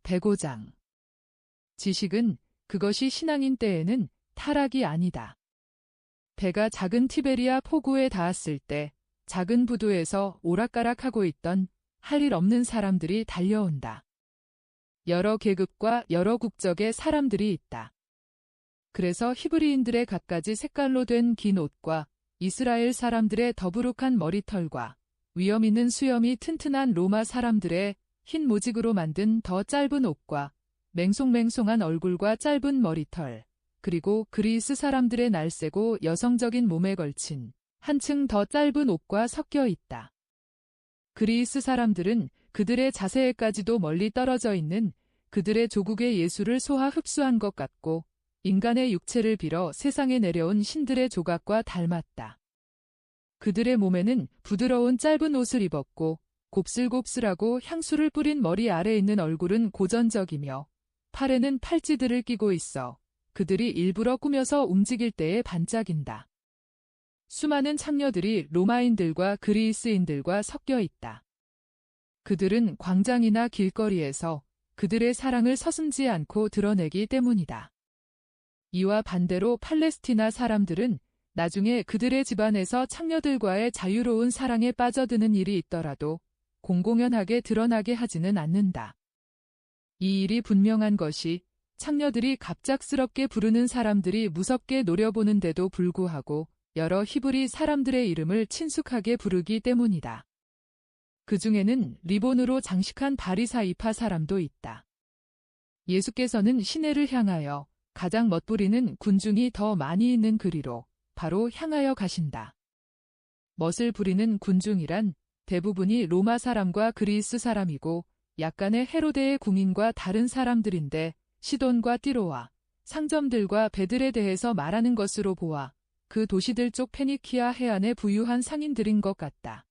105장. 지식은 그것이 신앙인 때에는 타락이 아니다. 배가 작은 티베리아 포구에 닿았을 때 작은 부두에서 오락가락하고 있던 할 일 없는 사람들이 달려온다. 여러 계급과 여러 국적의 사람들이 있다. 그래서 히브리인들의 갖가지 색깔로 된 긴 옷과 이스라엘 사람들의 더부룩한 머리털과 위엄 있는 수염이 튼튼한 로마 사람들의 흰 모직으로 만든 더 짧은 옷과 맹송맹송한 얼굴과 짧은 머리털, 그리고 그리스 사람들의 날쌔고 여성적인 몸에 걸친 한층 더 짧은 옷과 섞여 있다. 그리스 사람들은 그들의 자세에까지도 멀리 떨어져 있는 그들의 조국의 예수를 소화 흡수한 것 같고 인간의 육체를 빌어 세상에 내려온 신들의 조각과 닮았다. 그들의 몸에는 부드러운 짧은 옷을 입었고 곱슬곱슬하고 향수를 뿌린 머리 아래 있는 얼굴은 고전적이며 팔에는 팔찌들을 끼고 있어 그들이 일부러 꾸며서 움직일 때에 반짝인다. 수많은 창녀들이 로마인들과 그리스인들과 섞여 있다. 그들은 광장이나 길거리에서 그들의 사랑을 서슴지 않고 드러내기 때문이다. 이와 반대로 팔레스티나 사람들은 나중에 그들의 집안에서 창녀들과의 자유로운 사랑에 빠져드는 일이 있더라도 공공연하게 드러나게 하지는 않는다. 이 일이 분명한 것이 창녀들이 갑작스럽게 부르는 사람들이 무섭게 노려보는데도 불구하고 여러 히브리 사람들의 이름을 친숙하게 부르기 때문이다. 그 중에는 리본으로 장식한 바리사이파 사람도 있다. 예수께서는 시내를 향하여 가장 멋부리는 군중이 더 많이 있는 그리로 바로 향하여 가신다. 멋을 부리는 군중이란 대부분이 로마 사람과 그리스 사람이고 약간의 헤로데의 궁인과 다른 사람들인데 시돈과 띠로와 상점들과 배들에 대해서 말하는 것으로 보아 그 도시들 쪽 페니키아 해안에 부유한 상인들인 것 같다.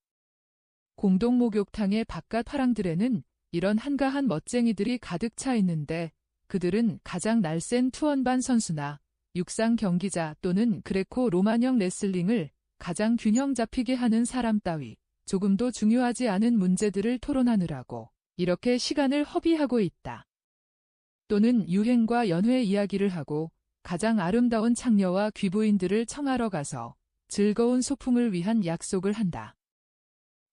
공동 목욕탕의 바깥 파랑들에는 이런 한가한 멋쟁이들이 가득 차 있는데 그들은 가장 날쌘 투혼반 선수나 육상 경기자 또는 그레코 로만형 레슬링을 가장 균형 잡히게 하는 사람 따위 조금도 중요하지 않은 문제들을 토론하느라고 이렇게 시간을 허비하고 있다. 또는 유행과 연회 이야기를 하고 가장 아름다운 창녀와 귀부인들을 청하러 가서 즐거운 소풍을 위한 약속을 한다.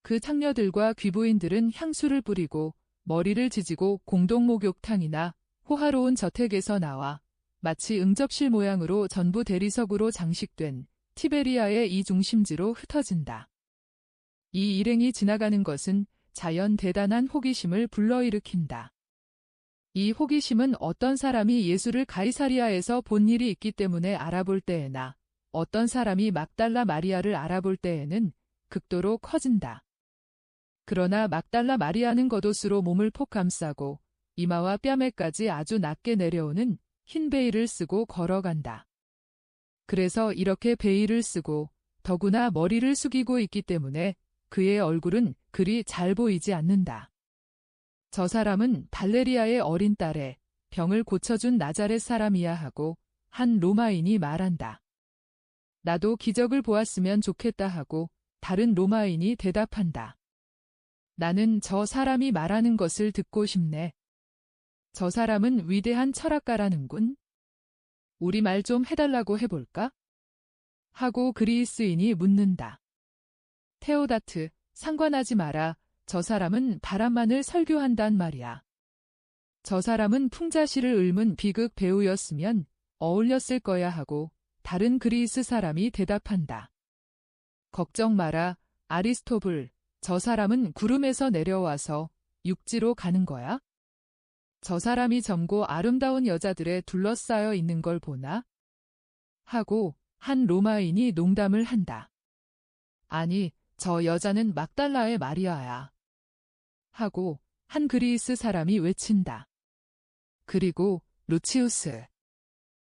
그 창녀들과 귀부인들은 향수를 뿌리고 머리를 지지고 공동 목욕탕이나 호화로운 저택에서 나와 마치 응접실 모양으로 전부 대리석으로 장식된 티베리아의 이 중심지로 흩어진다. 이 일행이 지나가는 것은 자연 대단한 호기심을 불러일으킨다. 이 호기심은 어떤 사람이 예수를 가이사리아에서 본 일이 있기 때문에 알아볼 때에나 어떤 사람이 막달라 마리아를 알아볼 때에는 극도로 커진다. 그러나 막달라 마리아는 겉옷으로 몸을 폭 감싸고 이마와 뺨에까지 아주 낮게 내려오는 흰 베일을 쓰고 걸어간다. 그래서 이렇게 베일을 쓰고 더구나 머리를 숙이고 있기 때문에 그의 얼굴은 그리 잘 보이지 않는다. 저 사람은 발레리아의 어린 딸의 병을 고쳐준 나자렛 사람이야 하고 한 로마인이 말한다. 나도 기적을 보았으면 좋겠다 하고 다른 로마인이 대답한다. 나는 저 사람이 말하는 것을 듣고 싶네. 저 사람은 위대한 철학가라는군. 우리 말 좀 해달라고 해볼까? 하고 그리스인이 묻는다. 테오다트, 상관하지 마라. 저 사람은 바람만을 설교한단 말이야. 저 사람은 풍자시를 읊은 비극 배우였으면 어울렸을 거야 하고 다른 그리스 사람이 대답한다. 걱정 마라, 아리스토블. 저 사람은 구름에서 내려와서 육지로 가는 거야? 저 사람이 젊고 아름다운 여자들에 둘러싸여 있는 걸 보나? 하고 한 로마인이 농담을 한다. 아니, 저 여자는 막달라의 마리아야. 하고 한 그리스 사람이 외친다. 그리고 루치우스,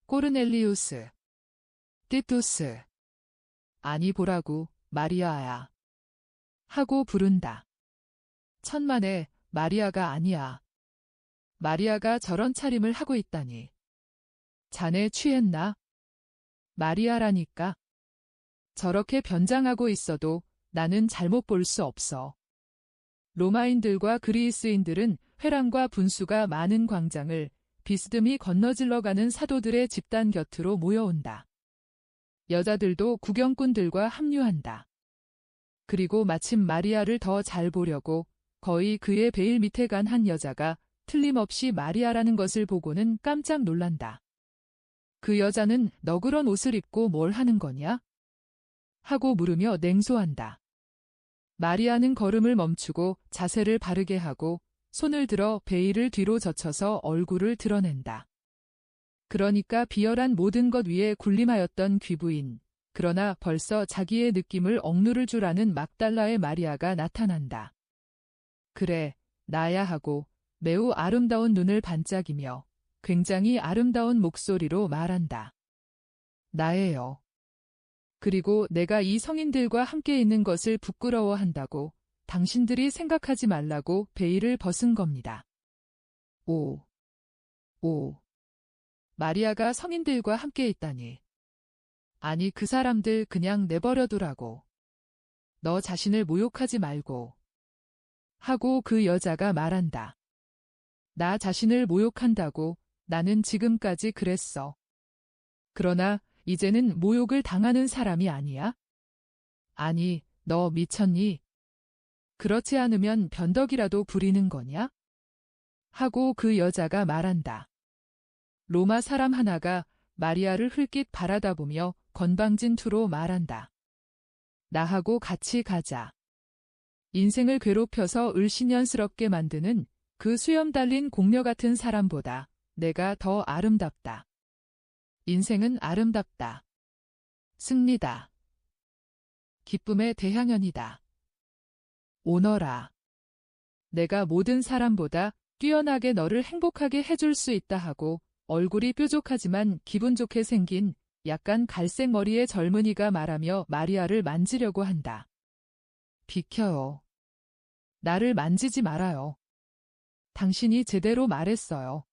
코르넬리우스, 티투스. 아니 보라고, 마리아야. 하고 부른다. 천만에 마리아가 아니야. 마리아가 저런 차림을 하고 있다니. 자네 취했나? 마리아라니까. 저렇게 변장하고 있어도 나는 잘못 볼 수 없어. 로마인들과 그리스인들은 회랑과 분수가 많은 광장을 비스듬히 건너질러 가는 사도들의 집단 곁으로 모여온다. 여자들도 구경꾼들과 합류한다. 그리고 마침 마리아를 더 잘 보려고 거의 그의 베일 밑에 간 한 여자가 틀림없이 마리아라는 것을 보고는 깜짝 놀란다. 그 여자는 너 그런 옷을 입고 뭘 하는 거냐? 하고 물으며 냉소한다. 마리아는 걸음을 멈추고 자세를 바르게 하고 손을 들어 베일을 뒤로 젖혀서 얼굴을 드러낸다. 그러니까 비열한 모든 것 위에 군림하였던 귀부인, 그러나 벌써 자기의 느낌을 억누를 줄 아는 막달라의 마리아가 나타난다. 그래, 나야 하고 매우 아름다운 눈을 반짝이며 굉장히 아름다운 목소리로 말한다. 나예요. 그리고 내가 이 성인들과 함께 있는 것을 부끄러워한다고 당신들이 생각하지 말라고 베일을 벗은 겁니다. 오. 마리아가 성인들과 함께 있다니. 아니 그 사람들 그냥 내버려두라고. 너 자신을 모욕하지 말고. 하고 그 여자가 말한다. 나 자신을 모욕한다고 나는 지금까지 그랬어. 그러나 이제는 모욕을 당하는 사람이 아니야? 아니, 너 미쳤니? 그렇지 않으면 변덕이라도 부리는 거냐? 하고 그 여자가 말한다. 로마 사람 하나가 마리아를 흘낏 바라다보며 건방진 투로 말한다. 나하고 같이 가자. 인생을 괴롭혀서 을신연스럽게 만드는 그 수염 달린 공녀 같은 사람보다 내가 더 아름답다. 인생은 아름답다. 승리다. 기쁨의 대향연이다. 오너라. 내가 모든 사람보다 뛰어나게 너를 행복하게 해줄 수 있다 하고 얼굴이 뾰족하지만 기분 좋게 생긴 약간 갈색 머리의 젊은이가 말하며 마리아를 만지려고 한다. 비켜요. 나를 만지지 말아요. 당신이 제대로 말했어요.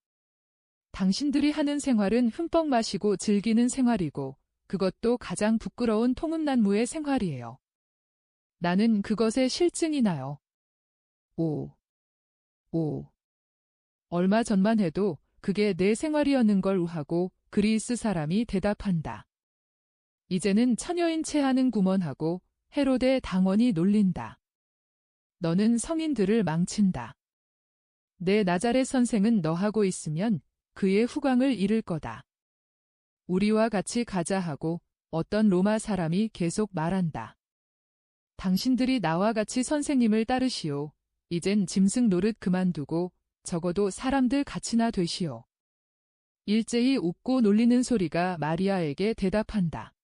당신들이 하는 생활은 흠뻑 마시고 즐기는 생활이고 그것도 가장 부끄러운 통음난무의 생활이에요. 나는 그것에 실증이 나요. 얼마 전만 해도 그게 내 생활이었는 걸 우하고 그리스 사람이 대답한다. 이제는 처녀인 채 하는 구먼하고 헤로데 당원이 놀린다. 너는 성인들을 망친다. 내 나자렛 선생은 너하고 있으면 그의 후광을 잃을 거다. 우리와 같이 가자 하고 어떤 로마 사람이 계속 말한다. 당신들이 나와 같이 선생님을 따르시오. 이젠 짐승 노릇 그만두고 적어도 사람들 같이나 되시오. 일제히 웃고 놀리는 소리가 마리아에게 대답한다.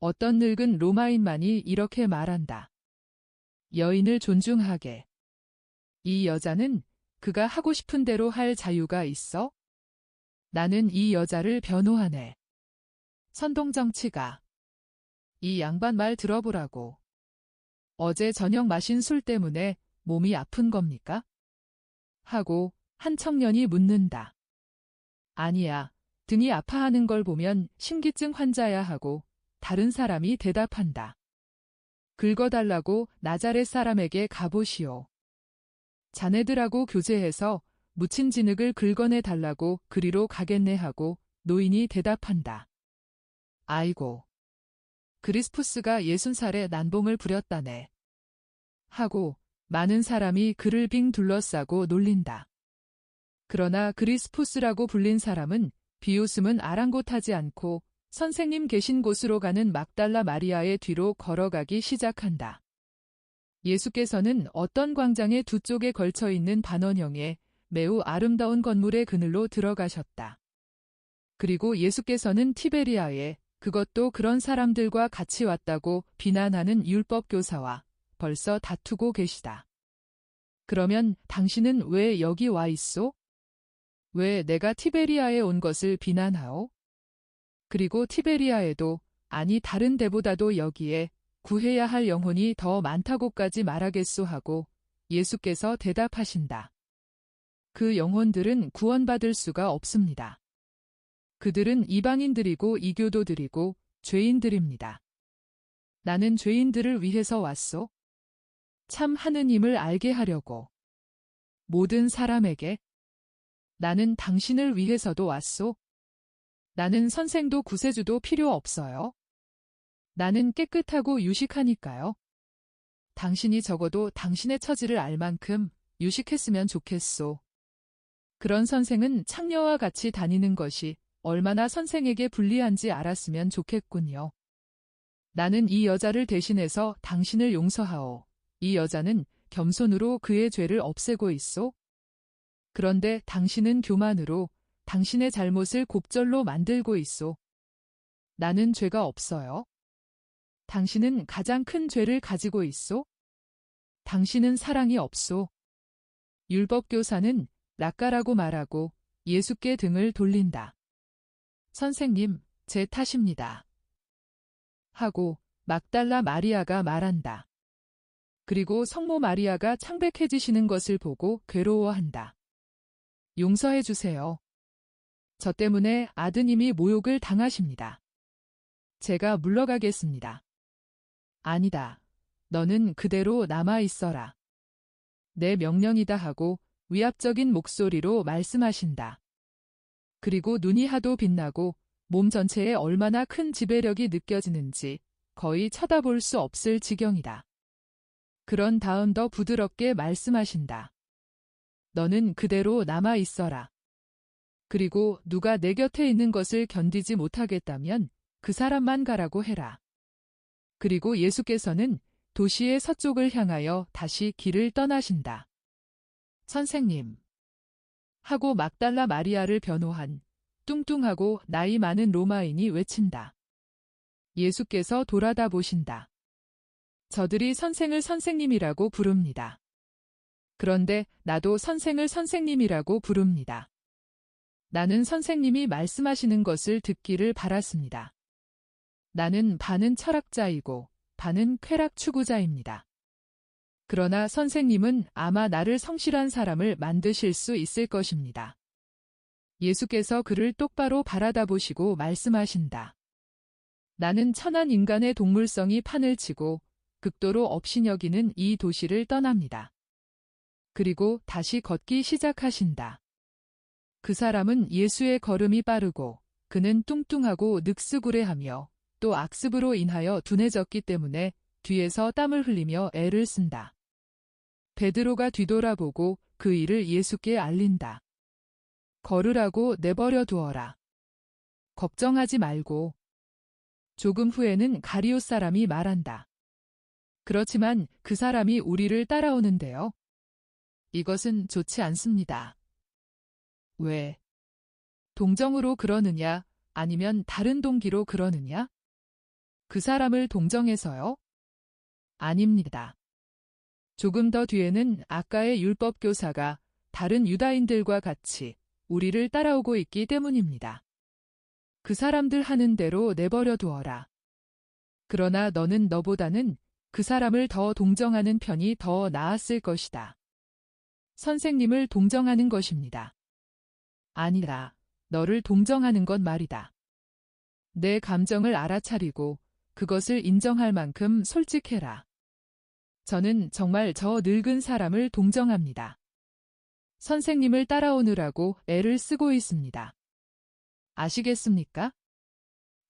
어떤 늙은 로마인만이 이렇게 말한다. 여인을 존중하게. 이 여자는 그가 하고 싶은 대로 할 자유가 있어? 나는 이 여자를 변호하네. 선동정치가. 이 양반 말 들어보라고. 어제 저녁 마신 술 때문에 몸이 아픈 겁니까? 하고 한 청년이 묻는다. 아니야. 등이 아파하는 걸 보면 심기증 환자야 하고 다른 사람이 대답한다. 긁어달라고 나자렛 사람에게 가보시오. 자네들하고 교제해서 묻힌 진흙을 긁어내 달라고 그리로 가겠네 하고 노인이 대답한다. 아이고. 그리스푸스가 60살에 난봉을 부렸다네. 하고 많은 사람이 그를 빙 둘러싸고 놀린다. 그러나 그리스푸스라고 불린 사람은 비웃음은 아랑곳하지 않고 선생님 계신 곳으로 가는 막달라 마리아의 뒤로 걸어가기 시작한다. 예수께서는 어떤 광장의 두 쪽에 걸쳐 있는 반원형의 매우 아름다운 건물의 그늘로 들어가셨다. 그리고 예수께서는 티베리아에 그것도 그런 사람들과 같이 왔다고 비난하는 율법교사와 벌써 다투고 계시다. 그러면 당신은 왜 여기 와 있소? 왜 내가 티베리아에 온 것을 비난하오? 그리고 티베리아에도 아니 다른 데보다도 여기에 구해야 할 영혼이 더 많다고까지 말하겠소 하고 예수께서 대답하신다. 그 영혼들은 구원받을 수가 없습니다. 그들은 이방인들이고 이교도들이고 죄인들입니다. 나는 죄인들을 위해서 왔소. 참 하느님을 알게 하려고. 모든 사람에게. 나는 당신을 위해서도 왔소. 나는 선생도 구세주도 필요 없어요. 나는 깨끗하고 유식하니까요. 당신이 적어도 당신의 처지를 알 만큼 유식했으면 좋겠소. 그런 선생은 창녀와 같이 다니는 것이 얼마나 선생에게 불리한지 알았으면 좋겠군요. 나는 이 여자를 대신해서 당신을 용서하오. 이 여자는 겸손으로 그의 죄를 없애고 있소. 그런데 당신은 교만으로 당신의 잘못을 곱절로 만들고 있소. 나는 죄가 없어요. 당신은 가장 큰 죄를 가지고 있소. 당신은 사랑이 없소. 율법교사는 락가라고 말하고 예수께 등을 돌린다. 선생님, 제 탓입니다. 하고 막달라 마리아가 말한다. 그리고 성모 마리아가 창백해지시는 것을 보고 괴로워한다. 용서해 주세요. 저 때문에 아드님이 모욕을 당하십니다. 제가 물러가겠습니다. 아니다. 너는 그대로 남아 있어라. 내 명령이다 하고 위압적인 목소리로 말씀하신다. 그리고 눈이 하도 빛나고 몸 전체에 얼마나 큰 지배력이 느껴지는지 거의 쳐다볼 수 없을 지경이다. 그런 다음 더 부드럽게 말씀하신다. 너는 그대로 남아 있어라. 그리고 누가 내 곁에 있는 것을 견디지 못하겠다면 그 사람만 가라고 해라. 그리고 예수께서는 도시의 서쪽을 향하여 다시 길을 떠나신다. 선생님. 하고 막달라 마리아를 변호한 뚱뚱하고 나이 많은 로마인이 외친다. 예수께서 돌아다 보신다. 저들이 선생을 선생님이라고 부릅니다. 그런데 나도 선생을 선생님이라고 부릅니다. 나는 선생님이 말씀하시는 것을 듣기를 바랐습니다. 나는 반은 철학자이고 반은 쾌락 추구자입니다. 그러나 선생님은 아마 나를 성실한 사람을 만드실 수 있을 것입니다. 예수께서 그를 똑바로 바라다보시고 말씀하신다. 나는 천한 인간의 동물성이 판을 치고 극도로 업신여기는 이 도시를 떠납니다. 그리고 다시 걷기 시작하신다. 그 사람은 예수의 걸음이 빠르고 그는 뚱뚱하고 늑스구레하며 또 악습으로 인하여 둔해졌기 때문에 뒤에서 땀을 흘리며 애를 쓴다. 베드로가 뒤돌아보고 그 일을 예수께 알린다. 걸으라고 내버려 두어라. 걱정하지 말고. 조금 후에는 가리오 사람이 말한다. 그렇지만 그 사람이 우리를 따라오는데요. 이것은 좋지 않습니다. 왜? 동정으로 그러느냐, 아니면 다른 동기로 그러느냐? 그 사람을 동정해서요? 아닙니다. 조금 더 뒤에는 아까의 율법교사가 다른 유다인들과 같이 우리를 따라오고 있기 때문입니다. 그 사람들 하는 대로 내버려 두어라. 그러나 너는 너보다는 그 사람을 더 동정하는 편이 더 나았을 것이다. 선생님을 동정하는 것입니다. 아니라 너를 동정하는 것 말이다. 내 감정을 알아차리고 그것을 인정할 만큼 솔직해라. 저는 정말 저 늙은 사람을 동정합니다. 선생님을 따라오느라고 애를 쓰고 있습니다. 아시겠습니까?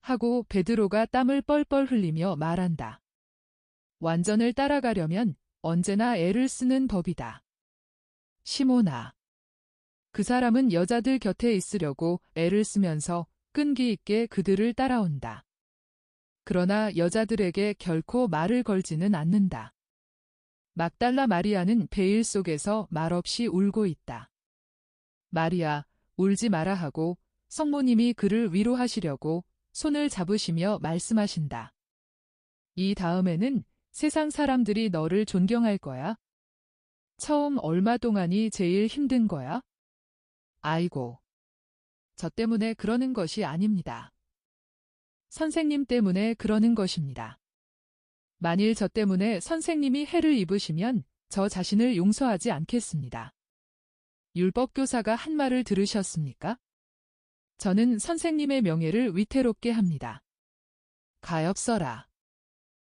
하고 베드로가 땀을 뻘뻘 흘리며 말한다. 완전을 따라가려면 언제나 애를 쓰는 법이다. 시모나. 그 사람은 여자들 곁에 있으려고 애를 쓰면서 끈기 있게 그들을 따라온다. 그러나 여자들에게 결코 말을 걸지는 않는다. 막달라 마리아는 베일 속에서 말없이 울고 있다. 마리아, 울지 마라 하고 성모님이 그를 위로하시려고 손을 잡으시며 말씀하신다. 이 다음에는 세상 사람들이 너를 존경할 거야. 처음 얼마 동안이 제일 힘든 거야? 아이고. 저 때문에 그러는 것이 아닙니다. 선생님 때문에 그러는 것입니다. 만일 저 때문에 선생님이 해를 입으시면 저 자신을 용서하지 않겠습니다. 율법교사가 한 말을 들으셨습니까? 저는 선생님의 명예를 위태롭게 합니다. 가엾어라.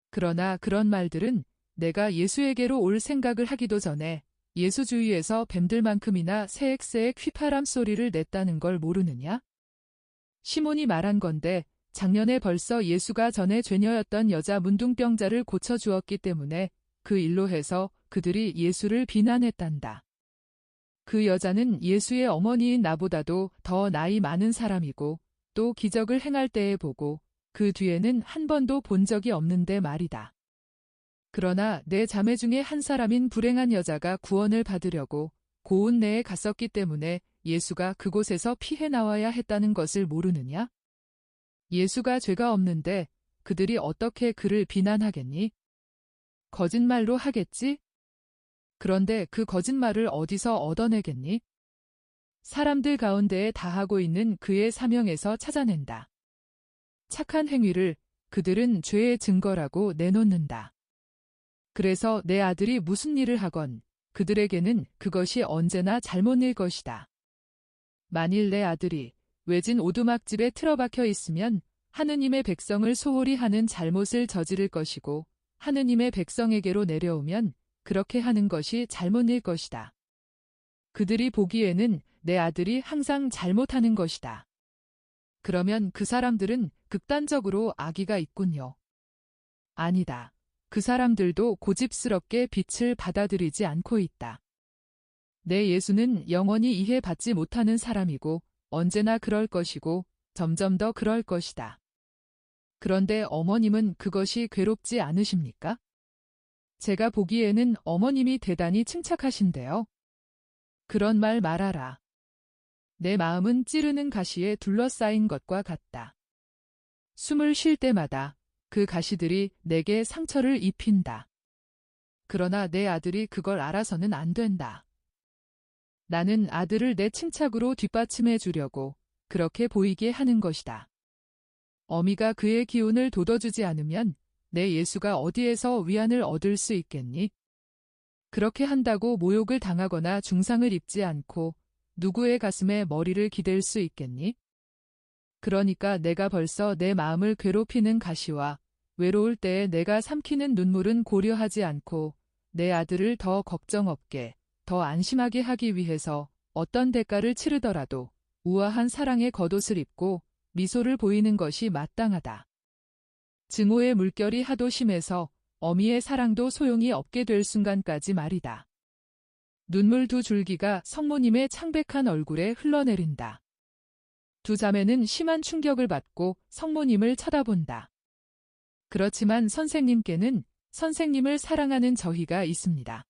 그러나 그런 말들은 내가 예수에게로 올 생각을 하기도 전에 예수 주위에서 뱀들만큼이나 새액새액 휘파람 소리를 냈다는 걸 모르느냐? 시몬이 말한 건데 작년에 벌써 예수가 전에 죄녀였던 여자 문둥병자를 고쳐주었기 때문에 그 일로 해서 그들이 예수를 비난했단다. 그 여자는 예수의 어머니인 나보다도 더 나이 많은 사람이고 또 기적을 행할 때에 보고 그 뒤에는 한 번도 본 적이 없는데 말이다. 그러나 내 자매 중에 한 사람인 불행한 여자가 구원을 받으려고 고운 내에 갔었기 때문에 예수가 그곳에서 피해 나와야 했다는 것을 모르느냐? 예수가 죄가 없는데 그들이 어떻게 그를 비난하겠니? 거짓말로 하겠지? 그런데 그 거짓말을 어디서 얻어내겠니? 사람들 가운데에 다하고 있는 그의 사명에서 찾아낸다. 착한 행위를 그들은 죄의 증거라고 내놓는다. 그래서 내 아들이 무슨 일을 하건 그들에게는 그것이 언제나 잘못일 것이다. 만일 내 아들이 외진 오두막집에 틀어박혀 있으면 하느님의 백성을 소홀히 하는 잘못을 저지를 것이고 하느님의 백성에게로 내려오면 그렇게 하는 것이 잘못일 것이다. 그들이 보기에는 내 아들이 항상 잘못하는 것이다. 그러면 그 사람들은 극단적으로 악의가 있군요. 아니다. 그 사람들도 고집스럽게 빛을 받아들이지 않고 있다. 내 예수는 영원히 이해받지 못하는 사람이고 언제나 그럴 것이고 점점 더 그럴 것이다. 그런데 어머님은 그것이 괴롭지 않으십니까? 제가 보기에는 어머님이 대단히 침착하신데요. 그런 말 말아라. 내 마음은 찌르는 가시에 둘러싸인 것과 같다. 숨을 쉴 때마다 그 가시들이 내게 상처를 입힌다. 그러나 내 아들이 그걸 알아서는 안 된다. 나는 아들을 내 침착으로 뒷받침해 주려고 그렇게 보이게 하는 것이다. 어미가 그의 기운을 돋워주지 않으면 내 예수가 어디에서 위안을 얻을 수 있겠니? 그렇게 한다고 모욕을 당하거나 중상을 입지 않고 누구의 가슴에 머리를 기댈 수 있겠니? 그러니까 내가 벌써 내 마음을 괴롭히는 가시와 외로울 때에 내가 삼키는 눈물은 고려하지 않고 내 아들을 더 걱정 없게, 더 안심하게 하기 위해서 어떤 대가를 치르더라도 우아한 사랑의 겉옷을 입고 미소를 보이는 것이 마땅하다. 증오의 물결이 하도 심해서 어미의 사랑도 소용이 없게 될 순간까지 말이다. 눈물 두 줄기가 성모님의 창백한 얼굴에 흘러내린다. 두 자매는 심한 충격을 받고 성모님을 쳐다본다. 그렇지만 선생님께는 선생님을 사랑하는 저희가 있습니다.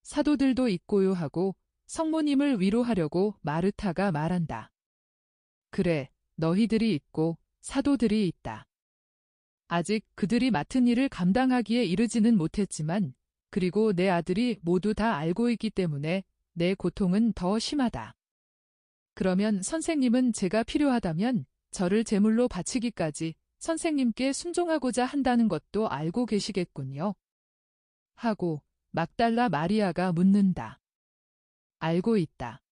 사도들도 있고요 하고 성모님을 위로하려고 마르타가 말한다. 그래, 너희들이 있고 사도들이 있다. 아직 그들이 맡은 일을 감당하기에 이르지는 못했지만 그리고 내 아들이 모두 다 알고 있기 때문에 내 고통은 더 심하다. 그러면 선생님은 제가 필요하다면 저를 제물로 바치기까지 선생님께 순종하고자 한다는 것도 알고 계시겠군요. 하고 막달라 마리아가 묻는다. 알고 있다.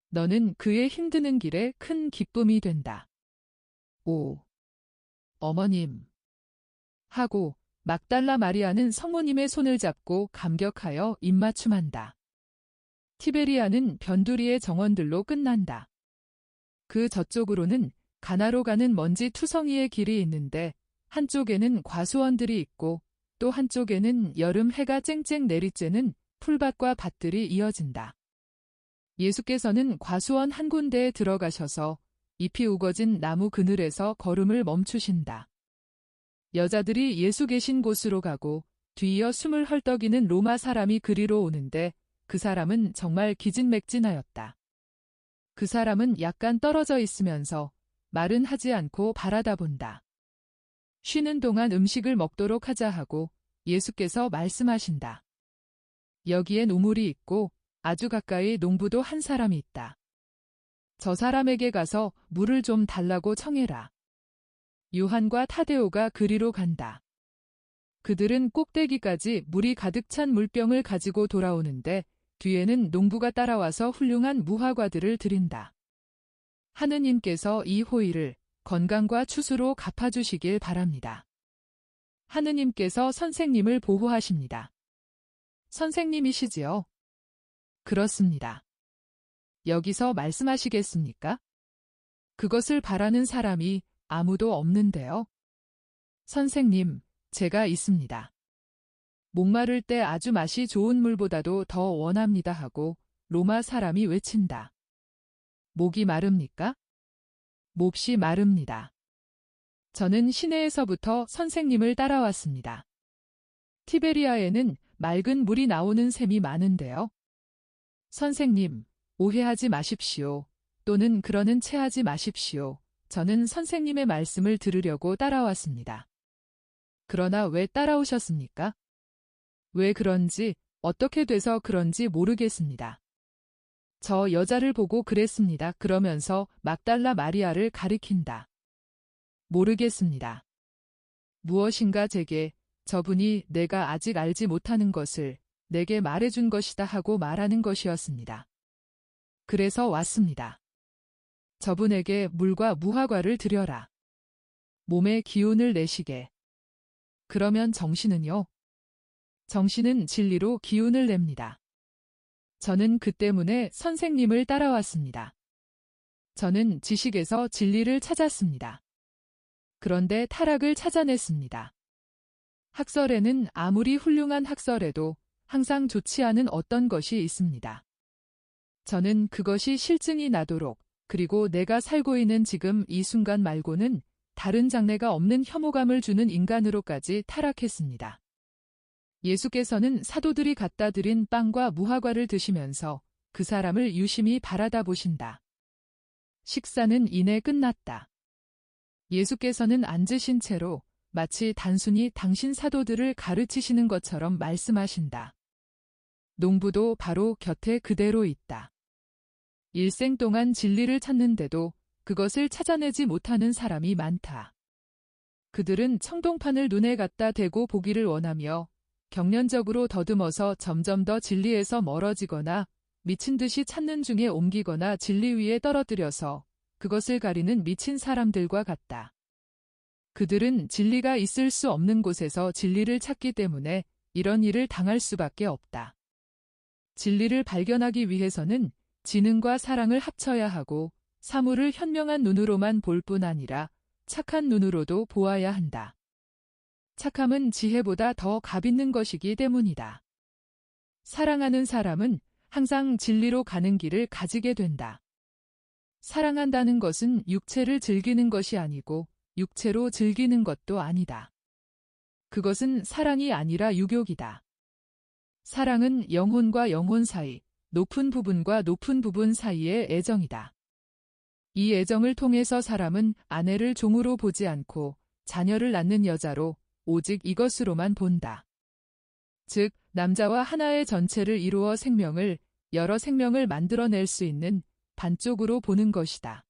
너는 그의 힘드는 길에 큰 기쁨이 된다. 오, 어머님. 하고 막달라 마리아는 성모님의 손을 잡고 감격하여 입맞춤한다. 티베리아는 변두리의 정원들로 끝난다. 그 저쪽으로는 가나로 가는 먼지 투성이의 길이 있는데 한쪽에는 과수원들이 있고 또 한쪽에는 여름 해가 쨍쨍 내리쬐는 풀밭과 밭들이 이어진다. 예수께서는 과수원 한 군데에 들어가셔서 잎이 우거진 나무 그늘에서 걸음을 멈추신다. 여자들이 예수 계신 곳으로 가고 뒤이어 숨을 헐떡이는 로마 사람이 그리로 오는데 그 사람은 정말 기진맥진하였다. 그 사람은 약간 떨어져 있으면서 말은 하지 않고 바라다 본다. 쉬는 동안 음식을 먹도록 하자 하고 예수께서 말씀하신다. 여기엔 우물이 있고 아주 가까이 농부도 한 사람이 있다. 저 사람에게 가서 물을 좀 달라고 청해라. 요한과 타데오가 그리로 간다. 그들은 꼭대기까지 물이 가득 찬 물병을 가지고 돌아오는데 뒤에는 농부가 따라와서 훌륭한 무화과들을 드린다. 하느님께서 이 호의를 건강과 추수로 갚아주시길 바랍니다. 하느님께서 선생님을 보호하십니다. 선생님이시지요? 그렇습니다. 여기서 말씀하시겠습니까? 그것을 바라는 사람이 아무도 없는데요. 선생님, 제가 있습니다. 목마를 때 아주 맛이 좋은 물보다도 더 원합니다 하고 로마 사람이 외친다. 목이 마릅니까? 몹시 마릅니다. 저는 시내에서부터 선생님을 따라왔습니다. 티베리아에는 맑은 물이 나오는 샘이 많은데요. 선생님, 오해하지 마십시오. 또는 그러는 체하지 마십시오. 저는 선생님의 말씀을 들으려고 따라왔습니다. 그러나 왜 따라오셨습니까? 왜 그런지, 어떻게 돼서 그런지 모르겠습니다. 저 여자를 보고 그랬습니다. 그러면서 막달라 마리아를 가리킨다. 모르겠습니다. 무엇인가 제게 저분이 내가 아직 알지 못하는 것을 내게 말해준 것이다 하고 말하는 것이었습니다. 그래서 왔습니다. 저분에게 물과 무화과를 드려라. 몸에 기운을 내시게. 그러면 정신은요? 정신은 진리로 기운을 냅니다. 저는 그 때문에 선생님을 따라왔습니다. 저는 지식에서 진리를 찾았습니다. 그런데 타락을 찾아냈습니다. 학설에는 아무리 훌륭한 학설에도 항상 좋지 않은 어떤 것이 있습니다. 저는 그것이 실증이 나도록, 그리고 내가 살고 있는 지금 이 순간 말고는 다른 장래가 없는 혐오감을 주는 인간으로까지 타락했습니다. 예수께서는 사도들이 갖다 드린 빵과 무화과를 드시면서 그 사람을 유심히 바라다 보신다. 식사는 이내 끝났다. 예수께서는 앉으신 채로 마치 단순히 당신 사도들을 가르치시는 것처럼 말씀하신다. 농부도 바로 곁에 그대로 있다. 일생 동안 진리를 찾는데도 그것을 찾아내지 못하는 사람이 많다. 그들은 청동판을 눈에 갖다 대고 보기를 원하며 경련적으로 더듬어서 점점 더 진리에서 멀어지거나 미친 듯이 찾는 중에 옮기거나 진리 위에 떨어뜨려서 그것을 가리는 미친 사람들과 같다. 그들은 진리가 있을 수 없는 곳에서 진리를 찾기 때문에 이런 일을 당할 수밖에 없다. 진리를 발견하기 위해서는 지능과 사랑을 합쳐야 하고 사물을 현명한 눈으로만 볼 뿐 아니라 착한 눈으로도 보아야 한다. 착함은 지혜보다 더 값있는 것이기 때문이다. 사랑하는 사람은 항상 진리로 가는 길을 가지게 된다. 사랑한다는 것은 육체를 즐기는 것이 아니고 육체로 즐기는 것도 아니다. 그것은 사랑이 아니라 유욕이다. 사랑은 영혼과 영혼 사이, 높은 부분과 높은 부분 사이의 애정이다. 이 애정을 통해서 사람은 아내를 종으로 보지 않고 자녀를 낳는 여자로 오직 이것으로만 본다. 즉, 남자와 하나의 전체를 이루어 생명을, 여러 생명을 만들어낼 수 있는 반쪽으로 보는 것이다.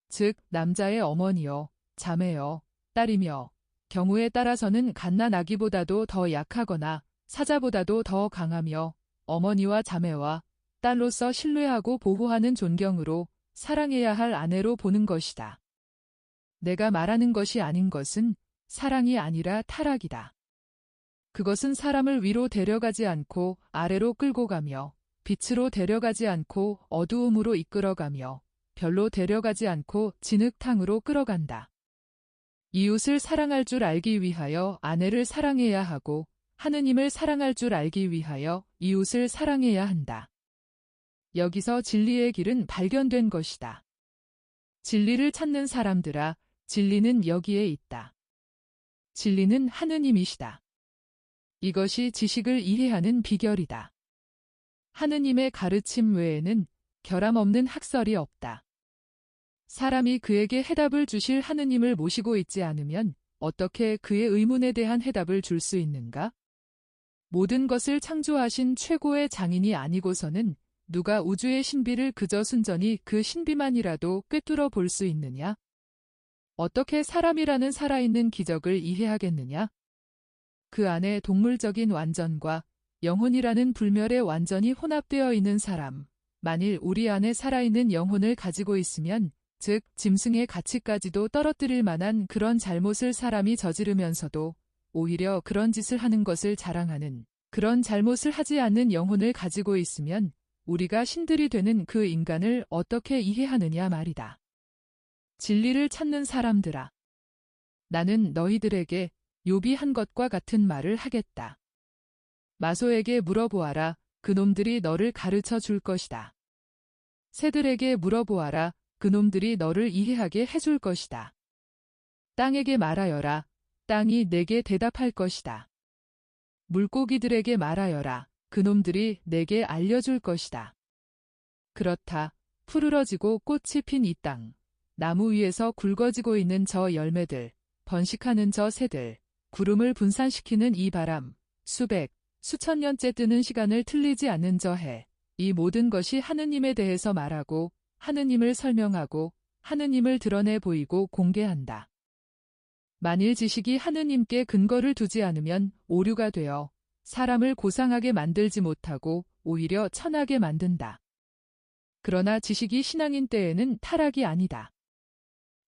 즉, 남자의 어머니여, 자매여, 딸이며, 경우에 따라서는 갓난아기보다도 더 약하거나 사자보다도 더 강하며 어머니와 자매와 딸로서 신뢰하고 보호하는 존경으로 사랑해야 할 아내로 보는 것이다. 내가 말하는 것이 아닌 것은 사랑이 아니라 타락이다. 그것은 사람을 위로 데려가지 않고 아래로 끌고 가며 빛으로 데려가지 않고 어두움으로 이끌어가며 별로 데려가지 않고 진흙탕으로 끌어간다. 이웃을 사랑할 줄 알기 위하여 아내를 사랑해야 하고 하느님을 사랑할 줄 알기 위하여 이웃을 사랑해야 한다. 여기서 진리의 길은 발견된 것이다. 진리를 찾는 사람들아, 진리는 여기에 있다. 진리는 하느님이시다. 이것이 지식을 이해하는 비결이다. 하느님의 가르침 외에는 결함 없는 학설이 없다. 사람이 그에게 해답을 주실 하느님을 모시고 있지 않으면 어떻게 그의 의문에 대한 해답을 줄 수 있는가? 모든 것을 창조하신 최고의 장인이 아니고서는 누가 우주의 신비를 그저 순전히 그 신비만이라도 꿰뚫어 볼 수 있느냐? 어떻게 사람이라는 살아있는 기적을 이해하겠느냐? 그 안에 동물적인 완전과 영혼이라는 불멸의 완전히 혼합되어 있는 사람, 만일 우리 안에 살아있는 영혼을 가지고 있으면, 즉 짐승의 가치까지도 떨어뜨릴 만한 그런 잘못을 사람이 저지르면서도 오히려 그런 짓을 하는 것을 자랑하는 그런 잘못을 하지 않는 영혼을 가지고 있으면 우리가 신들이 되는 그 인간을 어떻게 이해하느냐 말이다. 진리를 찾는 사람들아, 나는 너희들에게 욥이 한 것과 같은 말을 하겠다. 마소에게 물어보아라. 그놈들이 너를 가르쳐 줄 것이다. 새들에게 물어보아라. 그놈들이 너를 이해하게 해줄 것이다. 땅에게 말하여라. 땅이 내게 대답할 것이다. 물고기들에게 말하여라. 그놈들이 내게 알려줄 것이다. 그렇다. 푸르러지고 꽃이 핀 이 땅, 나무 위에서 굵어지고 있는 저 열매들, 번식하는 저 새들, 구름을 분산시키는 이 바람, 수백, 수천 년째 뜨는 시간을 틀리지 않는 저 해, 이 모든 것이 하느님에 대해서 말하고 하느님을 설명하고 하느님을 드러내 보이고 공개한다. 만일 지식이 하느님께 근거를 두지 않으면 오류가 되어 사람을 고상하게 만들지 못하고 오히려 천하게 만든다. 그러나 지식이 신앙인 때에는 타락이 아니다.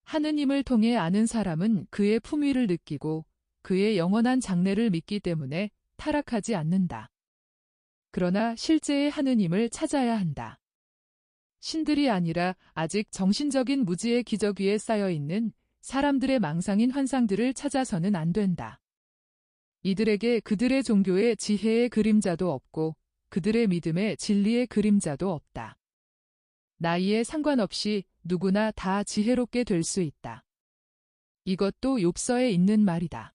하느님을 통해 아는 사람은 그의 품위를 느끼고 그의 영원한 장래를 믿기 때문에 타락하지 않는다. 그러나 실제의 하느님을 찾아야 한다. 신들이 아니라 아직 정신적인 무지의 기적 위에 쌓여있는 사람들의 망상인 환상들을 찾아서는 안 된다. 이들에게 그들의 종교의 지혜의 그림자도 없고 그들의 믿음의 진리의 그림자도 없다. 나이에 상관없이 누구나 다 지혜롭게 될 수 있다. 이것도 욥서에 있는 말이다.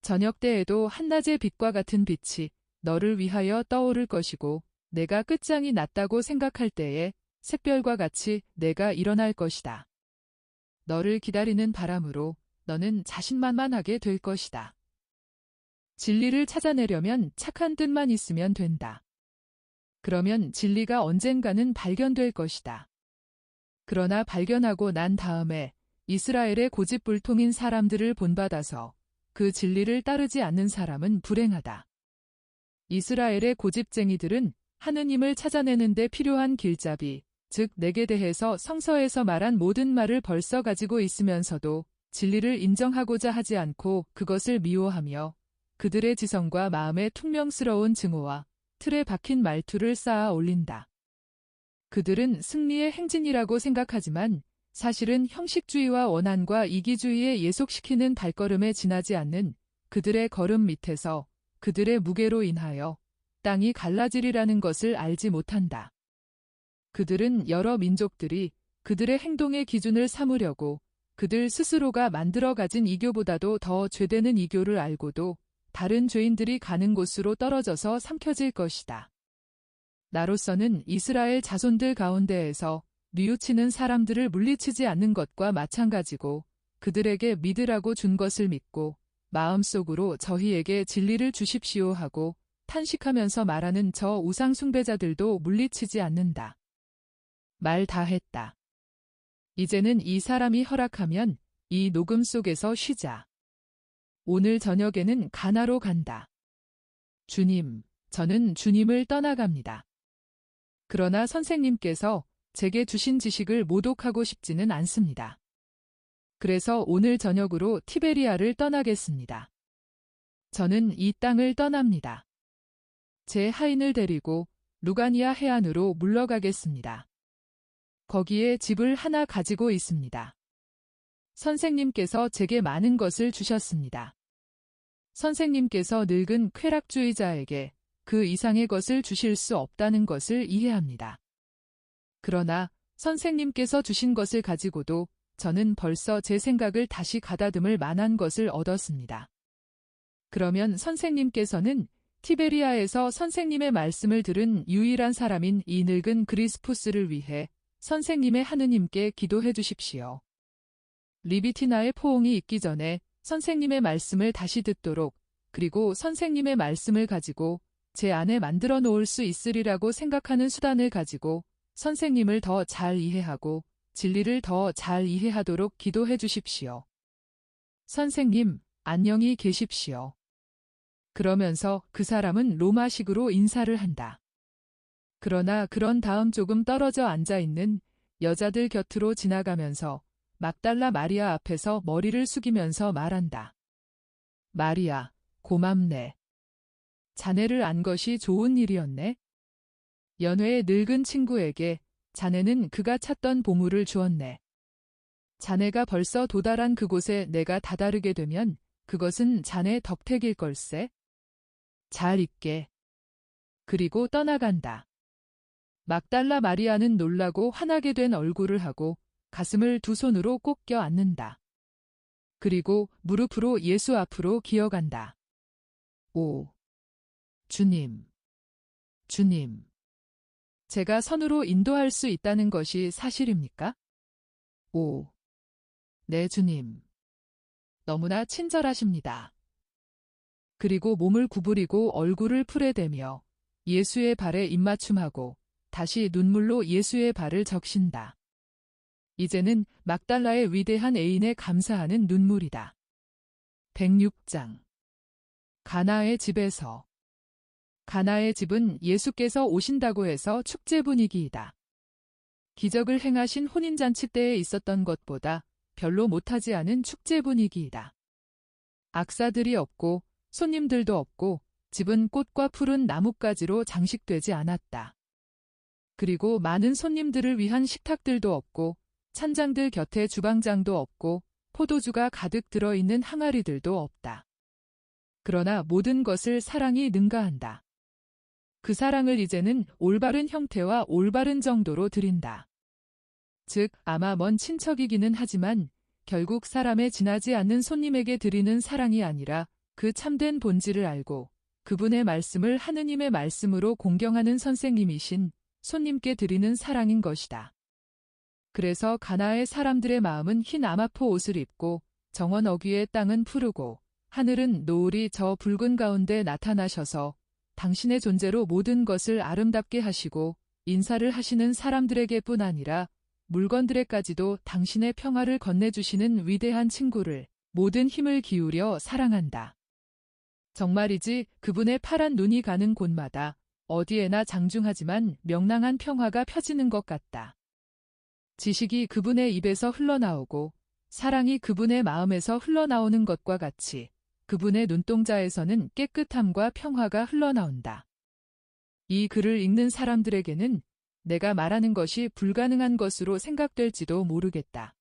저녁 때에도 한낮의 빛과 같은 빛이 너를 위하여 떠오를 것이고 내가 끝장이 났다고 생각할 때에 샛별과 같이 내가 일어날 것이다. 너를 기다리는 바람으로 너는 자신만만하게 될 것이다. 진리를 찾아내려면 착한 뜻만 있으면 된다. 그러면 진리가 언젠가는 발견될 것이다. 그러나 발견하고 난 다음에 이스라엘의 고집불통인 사람들을 본받아서 그 진리를 따르지 않는 사람은 불행하다. 이스라엘의 고집쟁이들은 하느님을 찾아내는 데 필요한 길잡이, 즉 내게 대해서 성서에서 말한 모든 말을 벌써 가지고 있으면서도 진리를 인정하고자 하지 않고 그것을 미워하며 그들의 지성과 마음의 퉁명스러운 증오와 틀에 박힌 말투를 쌓아 올린다. 그들은 승리의 행진이라고 생각하지만 사실은 형식주의와 원한과 이기주의에 예속시키는 발걸음에 지나지 않는 그들의 걸음 밑에서 그들의 무게로 인하여 땅이 갈라지리라는 것을 알지 못한다. 그들은 여러 민족들이 그들의 행동의 기준을 삼으려고 그들 스스로가 만들어 가진 이교보다도 더 죄되는 이교를 알고도 다른 죄인들이 가는 곳으로 떨어져서 삼켜질 것이다. 나로서는 이스라엘 자손들 가운데에서 뉘우치는 사람들을 물리치지 않는 것과 마찬가지고 그들에게 믿으라고 준 것을 믿고 마음속으로 저희에게 진리를 주십시오 하고 탄식하면서 말하는 저 우상 숭배자들도 물리치지 않는다. 말 다 했다. 이제는 이 사람이 허락하면 이 녹음 속에서 쉬자. 오늘 저녁에는 가나로 간다. 주님, 저는 주님을 떠나갑니다. 그러나 선생님께서 제게 주신 지식을 모독하고 싶지는 않습니다. 그래서 오늘 저녁으로 티베리아를 떠나겠습니다. 저는 이 땅을 떠납니다. 제 하인을 데리고 루가니아 해안으로 물러가겠습니다. 거기에 집을 하나 가지고 있습니다. 선생님께서 제게 많은 것을 주셨습니다. 선생님께서 늙은 쾌락주의자에게 그 이상의 것을 주실 수 없다는 것을 이해합니다. 그러나 선생님께서 주신 것을 가지고도 저는 벌써 제 생각을 다시 가다듬을 만한 것을 얻었습니다. 그러면 선생님께서는 티베리아에서 선생님의 말씀을 들은 유일한 사람인 이 늙은 그리스푸스를 위해 선생님의 하느님께 기도해 주십시오. 리비티나의 포옹이 있기 전에 선생님의 말씀을 다시 듣도록 그리고 선생님의 말씀을 가지고 제 안에 만들어 놓을 수 있으리라고 생각하는 수단을 가지고 선생님을 더 잘 이해하고 진리를 더 잘 이해하도록 기도해 주십시오. 선생님, 안녕히 계십시오. 그러면서 그 사람은 로마식으로 인사를 한다. 그러나 그런 다음 조금 떨어져 앉아 있는 여자들 곁으로 지나가면서 막달라 마리아 앞에서 머리를 숙이면서 말한다. 마리아, 고맙네. 자네를 안 것이 좋은 일이었네. 연회의 늙은 친구에게 자네는 그가 찾던 보물을 주었네. 자네가 벌써 도달한 그곳에 내가 다다르게 되면 그것은 자네 덕택일 걸세. 잘 있게. 그리고 떠나간다. 막달라 마리아는 놀라고 화나게 된 얼굴을 하고 가슴을 두 손으로 꼭 껴안는다. 그리고 무릎으로 예수 앞으로 기어간다. 오, 주님, 주님. 제가 선으로 인도할 수 있다는 것이 사실입니까? 오, 네, 주님. 너무나 친절하십니다. 그리고 몸을 구부리고 얼굴을 풀에대며 예수의 발에 입맞춤하고 다시 눈물로 예수의 발을 적신다. 이제는 막달라의 위대한 애인에 감사하는 눈물이다. 106장 가나의 집에서. 가나의 집은 예수께서 오신다고 해서 축제 분위기이다. 기적을 행하신 혼인잔치 때에 있었던 것보다 별로 못하지 않은 축제 분위기이다. 악사들이 없고 손님들도 없고 집은 꽃과 푸른 나뭇가지로 장식되지 않았다. 그리고 많은 손님들을 위한 식탁들도 없고 찬장들 곁에 주방장도 없고 포도주가 가득 들어있는 항아리들도 없다. 그러나 모든 것을 사랑이 능가한다. 그 사랑을 이제는 올바른 형태와 올바른 정도로 드린다. 즉, 아마 먼 친척이기는 하지만 결국 사람에 지나지 않는 손님에게 드리는 사랑이 아니라 그 참된 본질을 알고 그분의 말씀을 하느님의 말씀으로 공경하는 선생님이신 손님께 드리는 사랑인 것이다. 그래서 가나의 사람들의 마음은 흰 아마포 옷을 입고 정원 어귀의 땅은 푸르고 하늘은 노을이 저 붉은 가운데 나타나셔서 당신의 존재로 모든 것을 아름답게 하시고 인사를 하시는 사람들에게뿐 아니라 물건들에까지도 당신의 평화를 건네주시는 위대한 친구를 모든 힘을 기울여 사랑한다. 정말이지 그분의 파란 눈이 가는 곳마다 어디에나 장중하지만 명랑한 평화가 펴지는 것 같다. 지식이 그분의 입에서 흘러나오고 사랑이 그분의 마음에서 흘러나오는 것과 같이 그분의 눈동자에서는 깨끗함과 평화가 흘러나온다. 이 글을 읽는 사람들에게는 내가 말하는 것이 불가능한 것으로 생각될지도 모르겠다.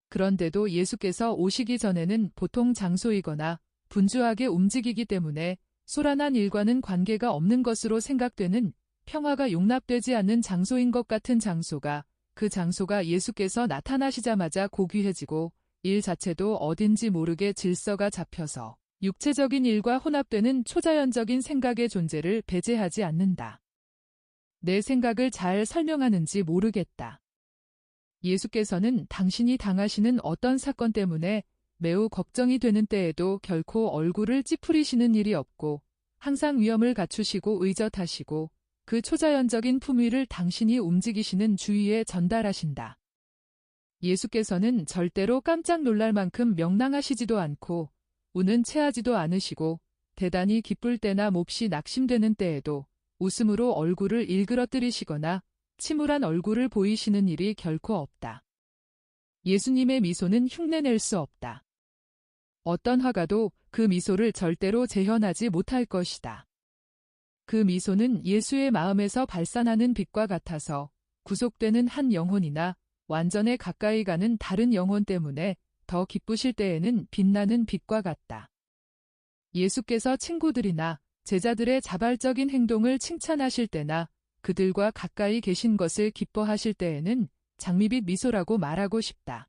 그런데도 예수께서 오시기 전에는 보통 장소이거나 분주하게 움직이기 때문에 소란한 일과는 관계가 없는 것으로 생각되는 평화가 용납되지 않는 장소인 것 같은 장소가 그 장소가 예수께서 나타나시자마자 고귀해지고 일 자체도 어딘지 모르게 질서가 잡혀서 육체적인 일과 혼합되는 초자연적인 생각의 존재를 배제하지 않는다. 내 생각을 잘 설명하는지 모르겠다. 예수께서는 당신이 당하시는 어떤 사건 때문에 매우 걱정이 되는 때에도 결코 얼굴을 찌푸리시는 일이 없고 항상 위엄을 갖추시고 의젓하시고 그 초자연적인 품위를 당신이 움직이시는 주위에 전달하신다. 예수께서는 절대로 깜짝 놀랄 만큼 명랑하시지도 않고 우는 체하지도 않으시고 대단히 기쁠 때나 몹시 낙심되는 때에도 웃음으로 얼굴을 일그러뜨리시거나 침울한 얼굴을 보이시는 일이 결코 없다. 예수님의 미소는 흉내낼 수 없다. 어떤 화가도 그 미소를 절대로 재현하지 못할 것이다. 그 미소는 예수의 마음에서 발산하는 빛과 같아서 구속되는 한 영혼이나 완전에 가까이 가는 다른 영혼 때문에 더 기쁘실 때에는 빛나는 빛과 같다. 예수께서 친구들이나 제자들의 자발적인 행동을 칭찬하실 때나 그들과 가까이 계신 것을 기뻐하실 때에는 장밋빛 미소라고 말하고 싶다.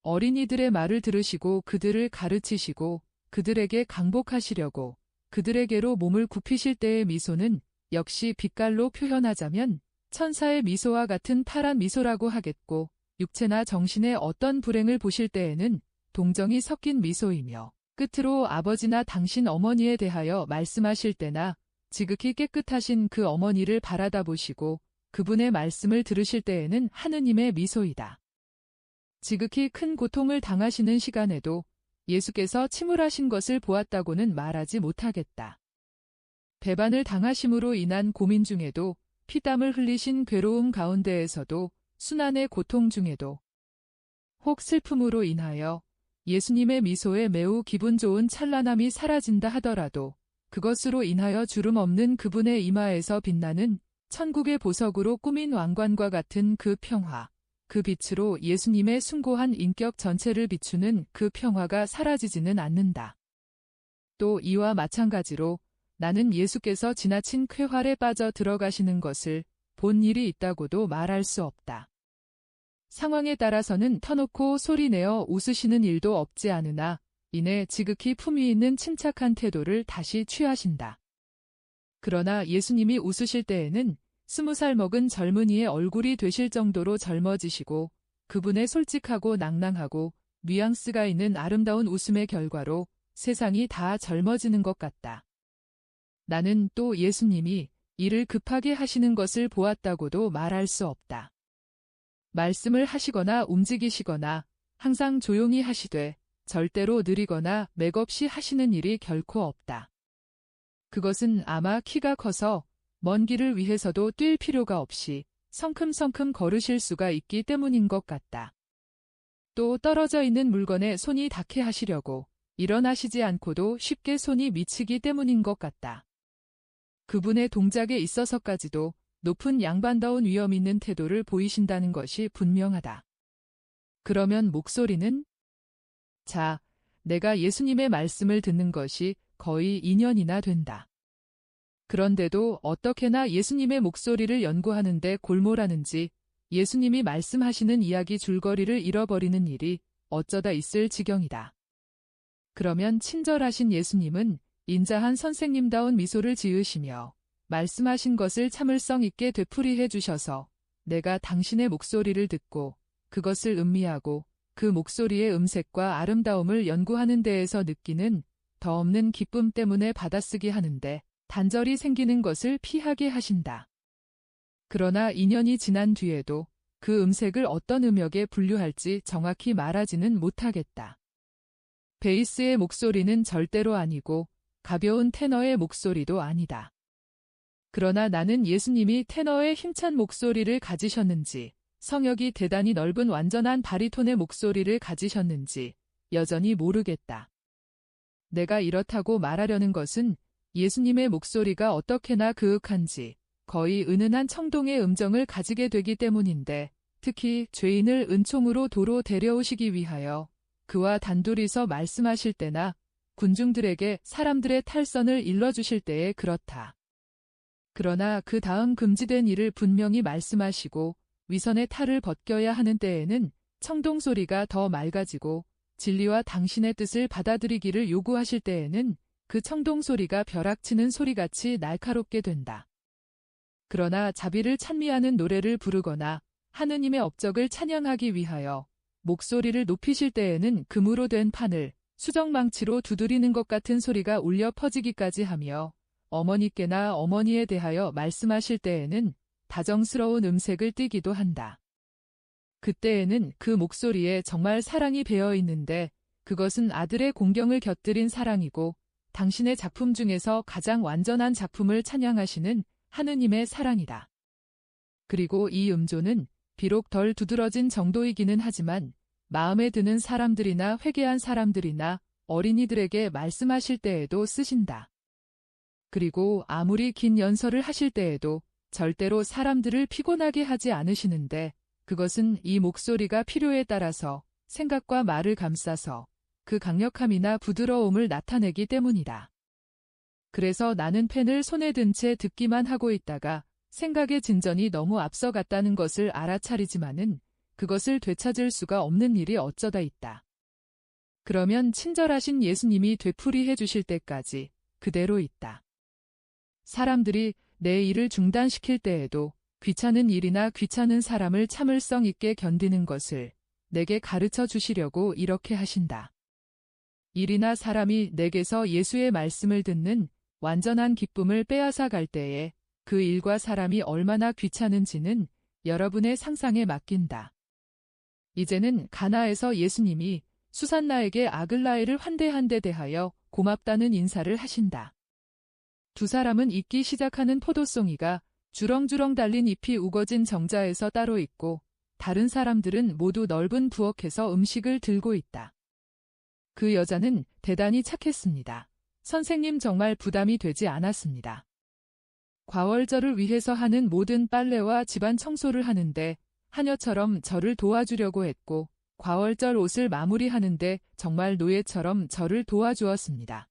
어린이들의 말을 들으시고 그들을 가르치시고 그들에게 강복하시려고 그들에게로 몸을 굽히실 때의 미소는 역시 빛깔로 표현하자면 천사의 미소와 같은 파란 미소라고 하겠고 육체나 정신의 어떤 불행을 보실 때에는 동정이 섞인 미소이며 끝으로 아버지나 당신 어머니에 대하여 말씀하실 때나 지극히 깨끗하신 그 어머니를 바라다 보시고 그분의 말씀을 들으실 때에는 하느님의 미소이다. 지극히 큰 고통을 당하시는 시간에도 예수께서 침울하신 것을 보았다고는 말하지 못하겠다. 배반을 당하심으로 인한 고민 중에도 피땀을 흘리신 괴로움 가운데에서도 순환의 고통 중에도 혹 슬픔으로 인하여 예수님의 미소에 매우 기분 좋은 찬란함이 사라진다 하더라도 그것으로 인하여 주름 없는 그분의 이마에서 빛나는 천국의 보석으로 꾸민 왕관과 같은 그 평화, 그 빛으로 예수님의 숭고한 인격 전체를 비추는 그 평화가 사라지지는 않는다. 또 이와 마찬가지로 나는 예수께서 지나친 쾌활에 빠져 들어가시는 것을 본 일이 있다고도 말할 수 없다. 상황에 따라서는 터놓고 소리내어 웃으시는 일도 없지 않으나 이내 지극히 품위 있는 침착한 태도를 다시 취하신다. 그러나 예수님이 웃으실 때에는 20살 먹은 젊은이의 얼굴이 되실 정도로 젊어지시고 그분의 솔직하고 낭낭하고 뉘앙스가 있는 아름다운 웃음의 결과로 세상이 다 젊어지는 것 같다. 나는 또 예수님이 일을 급하게 하시는 것을 보았다고도 말할 수 없다. 말씀을 하시거나 움직이시거나 항상 조용히 하시되 절대로 느리거나 맥없이 하시는 일이 결코 없다. 그것은 아마 키가 커서 먼 길을 위해서도 뛸 필요가 없이 성큼성큼 걸으실 수가 있기 때문인 것 같다. 또 떨어져 있는 물건에 손이 닿게 하시려고 일어나시지 않고도 쉽게 손이 미치기 때문인 것 같다. 그분의 동작에 있어서까지도 높은 양반다운 위험 있는 태도를 보이신다는 것이 분명하다. 그러면 목소리는? 자, 내가 예수님의 말씀을 듣는 것이 거의 2년이나 된다. 그런데도 어떻게나 예수님의 목소리를 연구하는데 골몰하는지 예수님이 말씀하시는 이야기 줄거리를 잃어버리는 일이 어쩌다 있을 지경이다. 그러면 친절하신 예수님은 인자한 선생님다운 미소를 지으시며 말씀하신 것을 참을성 있게 되풀이해 주셔서 내가 당신의 목소리를 듣고 그것을 음미하고 그 목소리의 음색과 아름다움을 연구하는 데에서 느끼는 더 없는 기쁨 때문에 받아쓰기 하는데 단절이 생기는 것을 피하게 하신다. 그러나 2년이 지난 뒤에도 그 음색을 어떤 음역에 분류할지 정확히 말하지는 못하겠다. 베이스의 목소리는 절대로 아니고 가벼운 테너의 목소리도 아니다. 그러나 나는 예수님이 테너의 힘찬 목소리를 가지셨는지 성역이 대단히 넓은 완전한 바리톤의 목소리를 가지셨는지 여전히 모르겠다. 내가 이렇다고 말하려는 것은 예수님의 목소리가 어떻게나 그윽한지 거의 은은한 청동의 음정을 가지게 되기 때문인데 특히 죄인을 은총으로 도로 데려오시기 위하여 그와 단둘이서 말씀하실 때나 군중들에게 사람들의 탈선을 일러주실 때에 그렇다. 그러나 그 다음 금지된 일을 분명히 말씀하시고 위선의 탈을 벗겨야 하는 때에는 청동소리가 더 맑아지고 진리와 당신의 뜻을 받아들이기를 요구하실 때에는 그 청동소리가 벼락치는 소리같이 날카롭게 된다. 그러나 자비를 찬미하는 노래를 부르거나 하느님의 업적을 찬양하기 위하여 목소리를 높이실 때에는 금으로 된 판을 수정망치로 두드리는 것 같은 소리가 울려 퍼지기까지 하며 어머니께나 어머니에 대하여 말씀하실 때에는 다정스러운 음색을 띠기도 한다. 그때에는 그 목소리에 정말 사랑이 배어 있는데 그것은 아들의 공경을 곁들인 사랑이고 당신의 작품 중에서 가장 완전한 작품을 찬양하시는 하느님의 사랑이다. 그리고 이 음조는 비록 덜 두드러진 정도이기는 하지만 마음에 드는 사람들이나 회개한 사람들이나 어린이들에게 말씀하실 때에도 쓰신다. 그리고 아무리 긴 연설을 하실 때에도 절대로 사람들을 피곤하게 하지 않으시는데 그것은 이 목소리가 필요에 따라서 생각과 말을 감싸서 그 강력함이나 부드러움을 나타내기 때문이다. 그래서 나는 펜을 손에 든 채 듣기만 하고 있다가 생각의 진전이 너무 앞서갔다는 것을 알아차리지만은 그것을 되찾을 수가 없는 일이 어쩌다 있다. 그러면 친절하신 예수님이 되풀이해 주실 때까지 그대로 있다. 사람들이 내 일을 중단시킬 때에도 귀찮은 일이나 귀찮은 사람을 참을성 있게 견디는 것을 내게 가르쳐 주시려고 이렇게 하신다. 일이나 사람이 내게서 예수의 말씀을 듣는 완전한 기쁨을 빼앗아 갈 때에 그 일과 사람이 얼마나 귀찮은지는 여러분의 상상에 맡긴다. 이제는 가나에서 예수님이 수산나에게 아글라에를 환대한 데 대하여 고맙다는 인사를 하신다. 두 사람은 익기 시작하는 포도송이가 주렁주렁 달린 잎이 우거진 정자에서 따로 있고 다른 사람들은 모두 넓은 부엌에서 음식을 들고 있다. 그 여자는 대단히 착했습니다. 선생님 정말 부담이 되지 않았습니다. 과월절을 위해서 하는 모든 빨래와 집안 청소를 하는데 하녀처럼 저를 도와주려고 했고 과월절 옷을 마무리하는데 정말 노예처럼 저를 도와주었습니다.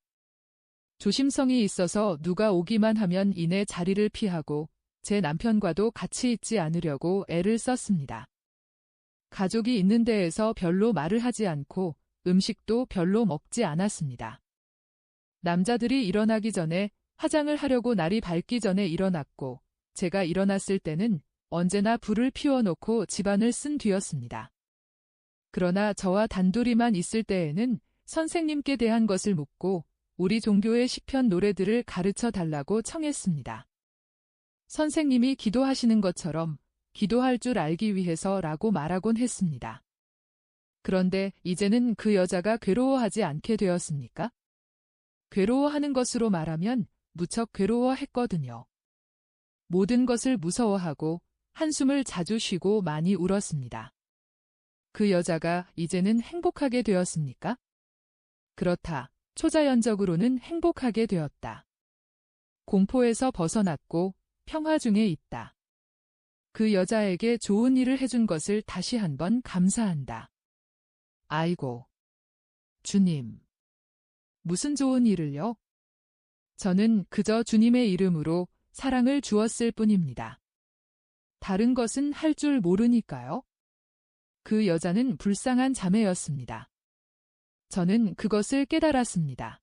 조심성이 있어서 누가 오기만 하면 이내 자리를 피하고 제 남편과도 같이 있지 않으려고 애를 썼습니다. 가족이 있는 데에서 별로 말을 하지 않고 음식도 별로 먹지 않았습니다. 남자들이 일어나기 전에 화장을 하려고 날이 밝기 전에 일어났고 제가 일어났을 때는 언제나 불을 피워놓고 집안을 쓴 뒤였습니다. 그러나 저와 단둘이만 있을 때에는 선생님께 대한 것을 묻고 우리 종교의 시편 노래들을 가르쳐 달라고 청했습니다. 선생님이 기도하시는 것처럼 기도할 줄 알기 위해서라고 말하곤 했습니다. 그런데 이제는 그 여자가 괴로워하지 않게 되었습니까? 괴로워하는 것으로 말하면 무척 괴로워했거든요. 모든 것을 무서워하고 한숨을 자주 쉬고 많이 울었습니다. 그 여자가 이제는 행복하게 되었습니까? 그렇다. 초자연적으로는 행복하게 되었다. 공포에서 벗어났고 평화 중에 있다. 그 여자에게 좋은 일을 해준 것을 다시 한번 감사한다. 아이고. 주님. 무슨 좋은 일을요? 저는 그저 주님의 이름으로 사랑을 주었을 뿐입니다. 다른 것은 할 줄 모르니까요. 그 여자는 불쌍한 자매였습니다. 저는 그것을 깨달았습니다.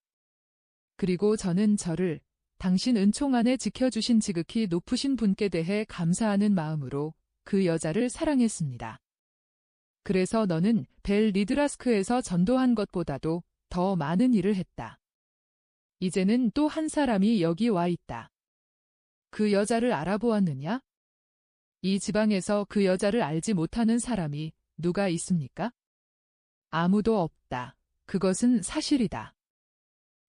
그리고 저는 저를 당신 은총 안에 지켜주신 지극히 높으신 분께 대해 감사하는 마음으로 그 여자를 사랑했습니다. 그래서 너는 벨 리드라스크에서 전도한 것보다도 더 많은 일을 했다. 이제는 또 한 사람이 여기 와 있다. 그 여자를 알아보았느냐? 이 지방에서 그 여자를 알지 못하는 사람이 누가 있습니까? 아무도 없다. 그것은 사실이다.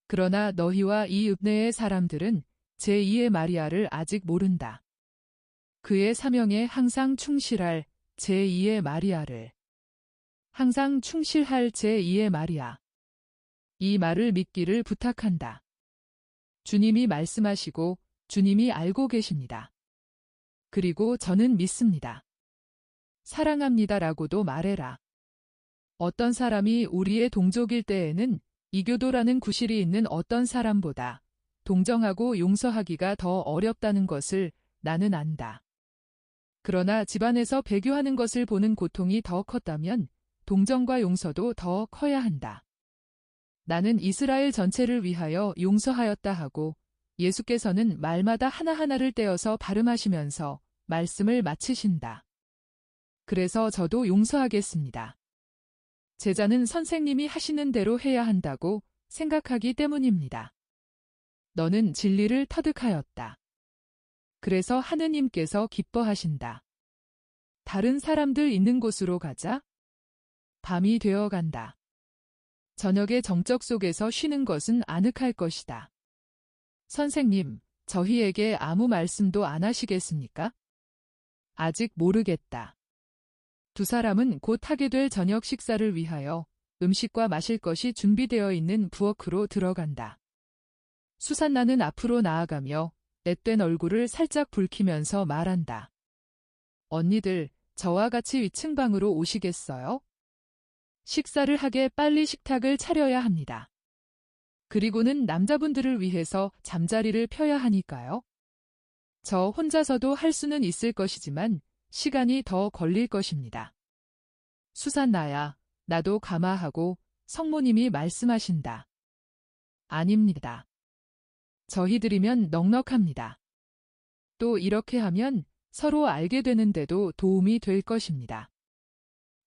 그러나 너희와 이 읍내의 사람들은 제2의 마리아를 아직 모른다. 그의 사명에 항상 충실할 제2의 마리아를. 항상 충실할 제2의 마리아. 이 말을 믿기를 부탁한다. 주님이 말씀하시고 주님이 알고 계십니다. 그리고 저는 믿습니다. 사랑합니다라고도 말해라. 어떤 사람이 우리의 동족일 때에는 이교도라는 구실이 있는 어떤 사람보다 동정하고 용서하기가 더 어렵다는 것을 나는 안다. 그러나 집안에서 배교하는 것을 보는 고통이 더 컸다면 동정과 용서도 더 커야 한다. 나는 이스라엘 전체를 위하여 용서하였다 하고 예수께서는 말마다 하나하나를 떼어서 발음하시면서 말씀을 마치신다. 그래서 저도 용서하겠습니다. 제자는 선생님이 하시는 대로 해야 한다고 생각하기 때문입니다. 너는 진리를 터득하였다. 그래서 하느님께서 기뻐하신다. 다른 사람들 있는 곳으로 가자. 밤이 되어 간다. 저녁의 정적 속에서 쉬는 것은 아늑할 것이다. 선생님, 저희에게 아무 말씀도 안 하시겠습니까? 아직 모르겠다. 두 사람은 곧 하게 될 저녁 식사를 위하여 음식과 마실 것이 준비되어 있는 부엌으로 들어간다. 수산나는 앞으로 나아가며 앳된 얼굴을 살짝 붉히면서 말한다. 언니들, 저와 같이 위층 방으로 오시겠어요? 식사를 하게 빨리 식탁을 차려야 합니다. 그리고는 남자분들을 위해서 잠자리를 펴야 하니까요. 저 혼자서도 할 수는 있을 것이지만 시간이 더 걸릴 것입니다. 수산나야, 나도 가마하고 성모님이 말씀하신다. 아닙니다. 저희들이면 넉넉합니다. 또 이렇게 하면 서로 알게 되는데도 도움이 될 것입니다.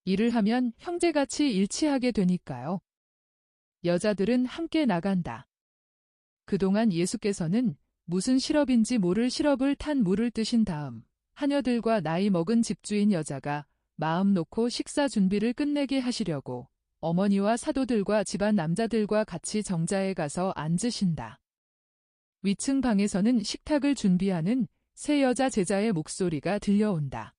일을 하면 형제같이 일치하게 되니까요. 여자들은 함께 나간다. 그동안 예수께서는 무슨 시럽인지 모를 시럽을 탄 물을 뜨신 다음 하녀들과 나이 먹은 집주인 여자가 마음 놓고 식사 준비를 끝내게 하시려고 어머니와 사도들과 집안 남자들과 같이 정자에 가서 앉으신다. 위층 방에서는 식탁을 준비하는 세 여자 제자의 목소리가 들려온다.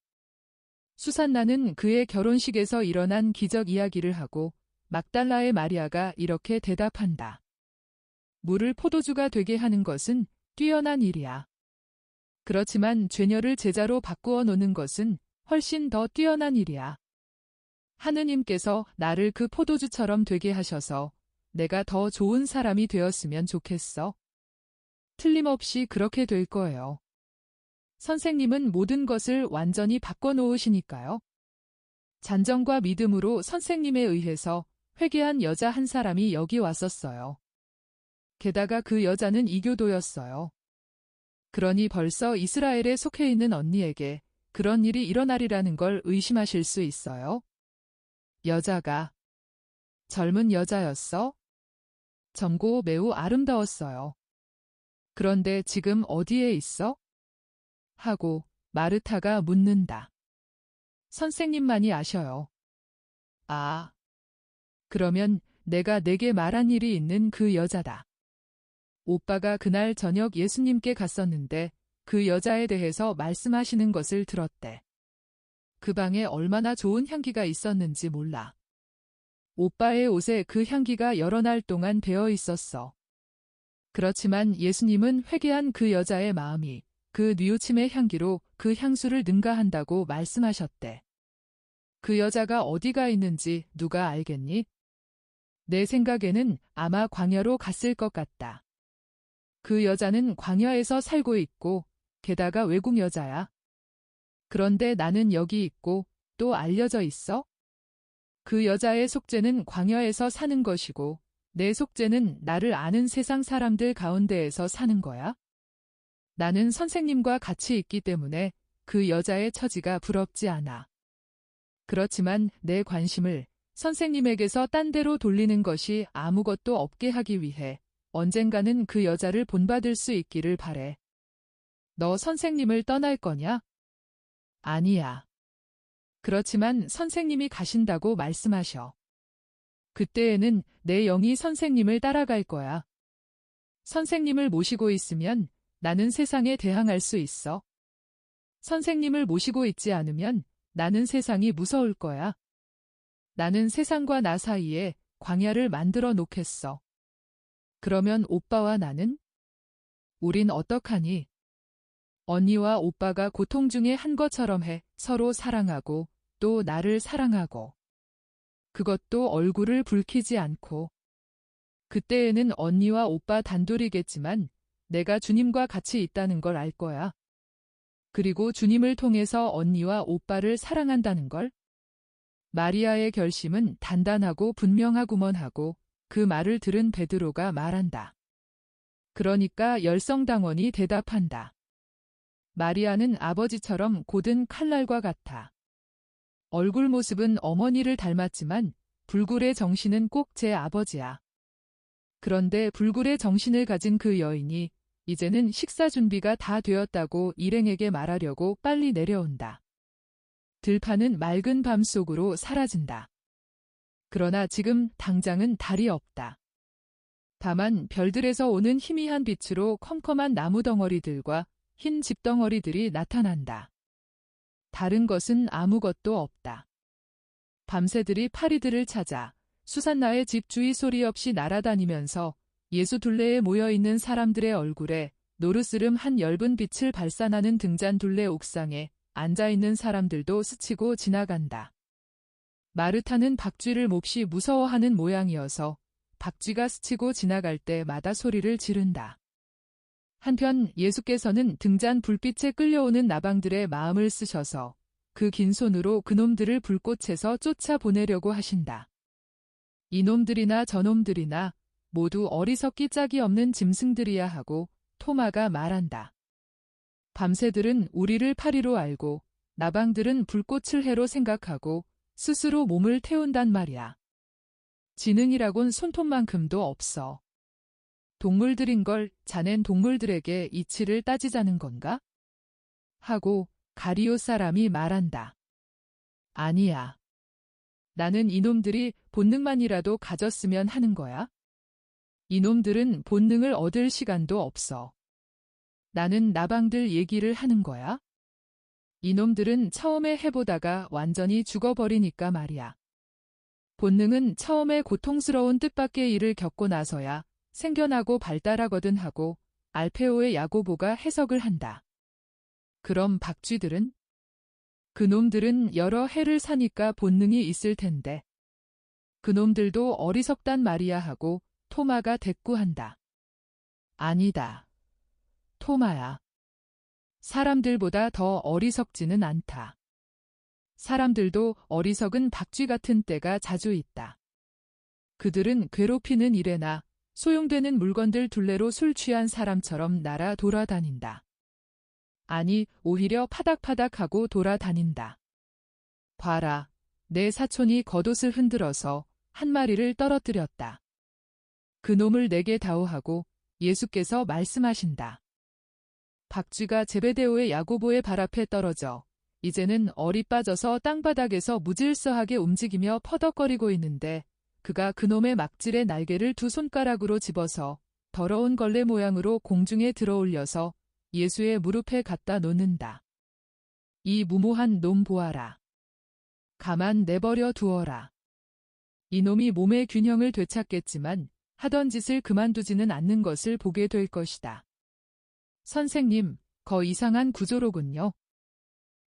수산나는 그의 결혼식에서 일어난 기적 이야기를 하고 막달라의 마리아가 이렇게 대답한다. 물을 포도주가 되게 하는 것은 뛰어난 일이야. 그렇지만 죄녀를 제자로 바꾸어 놓는 것은 훨씬 더 뛰어난 일이야. 하느님께서 나를 그 포도주처럼 되게 하셔서 내가 더 좋은 사람이 되었으면 좋겠어. 틀림없이 그렇게 될 거예요. 선생님은 모든 것을 완전히 바꿔놓으시니까요. 잔정과 믿음으로 선생님에 의해서 회개한 여자 한 사람이 여기 왔었어요. 게다가 그 여자는 이교도였어요. 그러니 벌써 이스라엘에 속해 있는 언니에게 그런 일이 일어나리라는 걸 의심하실 수 있어요. 여자가 젊은 여자였어? 젊고 매우 아름다웠어요. 그런데 지금 어디에 있어? 하고 마르타가 묻는다. 선생님만이 아셔요. 아, 그러면 내가 내게 말한 일이 있는 그 여자다. 오빠가 그날 저녁 예수님께 갔었는데 그 여자에 대해서 말씀하시는 것을 들었대. 그 방에 얼마나 좋은 향기가 있었는지 몰라. 오빠의 옷에 그 향기가 여러 날 동안 배어 있었어. 그렇지만 예수님은 회개한 그 여자의 마음이 그 뉘우침의 향기로 그 향수를 능가한다고 말씀하셨대. 그 여자가 어디가 있는지 누가 알겠니? 내 생각에는 아마 광야로 갔을 것 같다. 그 여자는 광야에서 살고 있고 게다가 외국 여자야. 그런데 나는 여기 있고 또 알려져 있어? 그 여자의 속죄는 광야에서 사는 것이고 내 속죄는 나를 아는 세상 사람들 가운데에서 사는 거야. 나는 선생님과 같이 있기 때문에 그 여자의 처지가 부럽지 않아. 그렇지만 내 관심을 선생님에게서 딴 데로 돌리는 것이 아무것도 없게 하기 위해 언젠가는 그 여자를 본받을 수 있기를 바래. 너 선생님을 떠날 거냐? 아니야. 그렇지만 선생님이 가신다고 말씀하셔. 그때에는 내 영이 선생님을 따라갈 거야. 선생님을 모시고 있으면 나는 세상에 대항할 수 있어. 선생님을 모시고 있지 않으면 나는 세상이 무서울 거야. 나는 세상과 나 사이에 광야를 만들어 놓겠어. 그러면 오빠와 나는? 우린 어떡하니? 언니와 오빠가 고통 중에 한 것처럼 해 서로 사랑하고 또 나를 사랑하고. 그것도 얼굴을 붉히지 않고. 그때에는 언니와 오빠 단둘이겠지만 내가 주님과 같이 있다는 걸 알 거야. 그리고 주님을 통해서 언니와 오빠를 사랑한다는 걸. 마리아의 결심은 단단하고 분명하구먼 하고 그 말을 들은 베드로가 말한다. 그러니까 열성당원이 대답한다. 마리아는 아버지처럼 곧은 칼날과 같아. 얼굴 모습은 어머니를 닮았지만 불굴의 정신은 꼭 제 아버지야. 그런데 불굴의 정신을 가진 그 여인이 이제는 식사 준비가 다 되었다고 일행에게 말하려고 빨리 내려온다. 들판은 맑은 밤 속으로 사라진다. 그러나 지금 당장은 달이 없다. 다만 별들에서 오는 희미한 빛으로 컴컴한 나무 덩어리들과 흰 집덩어리들이 나타난다. 다른 것은 아무것도 없다. 밤새들이 파리들을 찾아 수산나의 집 주위 소리 없이 날아다니면서 예수 둘레에 모여있는 사람들의 얼굴에 노르스름 한 엷은 빛을 발산하는 등잔 둘레 옥상에 앉아있는 사람들도 스치고 지나간다. 마르타는 박쥐를 몹시 무서워하는 모양이어서 박쥐가 스치고 지나갈 때마다 소리를 지른다. 한편 예수께서는 등잔 불빛에 끌려오는 나방들의 마음을 쓰셔서 그 긴 손으로 그놈들을 불꽃에서 쫓아보내려고 하신다. 이놈들이나 저놈들이나 모두 어리석기 짝이 없는 짐승들이야 하고 토마가 말한다. 밤새들은 우리를 파리로 알고 나방들은 불꽃을 해로 생각하고 스스로 몸을 태운단 말이야. 지능이라곤 손톱만큼도 없어. 동물들인 걸 자넨 동물들에게 이치를 따지자는 건가? 하고 가리오 사람이 말한다. 아니야. 나는 이놈들이 본능만이라도 가졌으면 하는 거야. 이놈들은 본능을 얻을 시간도 없어. 나는 나방들 얘기를 하는 거야. 이놈들은 처음에 해보다가 완전히 죽어버리니까 말이야. 본능은 처음에 고통스러운 뜻밖의 일을 겪고 나서야 생겨나고 발달하거든 하고 알페오의 야고보가 해석을 한다. 그럼 박쥐들은? 그놈들은 여러 해를 사니까 본능이 있을 텐데. 그놈들도 어리석단 말이야 하고 토마가 대꾸한다. 아니다. 토마야. 사람들보다 더 어리석지는 않다. 사람들도 어리석은 박쥐 같은 때가 자주 있다. 그들은 괴롭히는 일에나 소용되는 물건들 둘레로 술 취한 사람처럼 날아 돌아다닌다. 아니, 오히려 파닥파닥하고 돌아다닌다. 봐라, 내 사촌이 겉옷을 흔들어서 한 마리를 떨어뜨렸다. 그놈을 내게 다오하고 예수께서 말씀하신다. 박쥐가 제베데오의 야고보의 발 앞에 떨어져 이제는 얼이 빠져서 땅바닥에서 무질서하게 움직이며 퍼덕거리고 있는데 그가 그놈의 막질의 날개를 두 손가락으로 집어서 더러운 걸레 모양으로 공중에 들어올려서 예수의 무릎에 갖다 놓는다. 이 무모한 놈 보아라. 가만 내버려 두어라. 이놈이 몸의 균형을 되찾겠지만 하던 짓을 그만두지는 않는 것을 보게 될 것이다. 선생님, 거 이상한 구조로군요.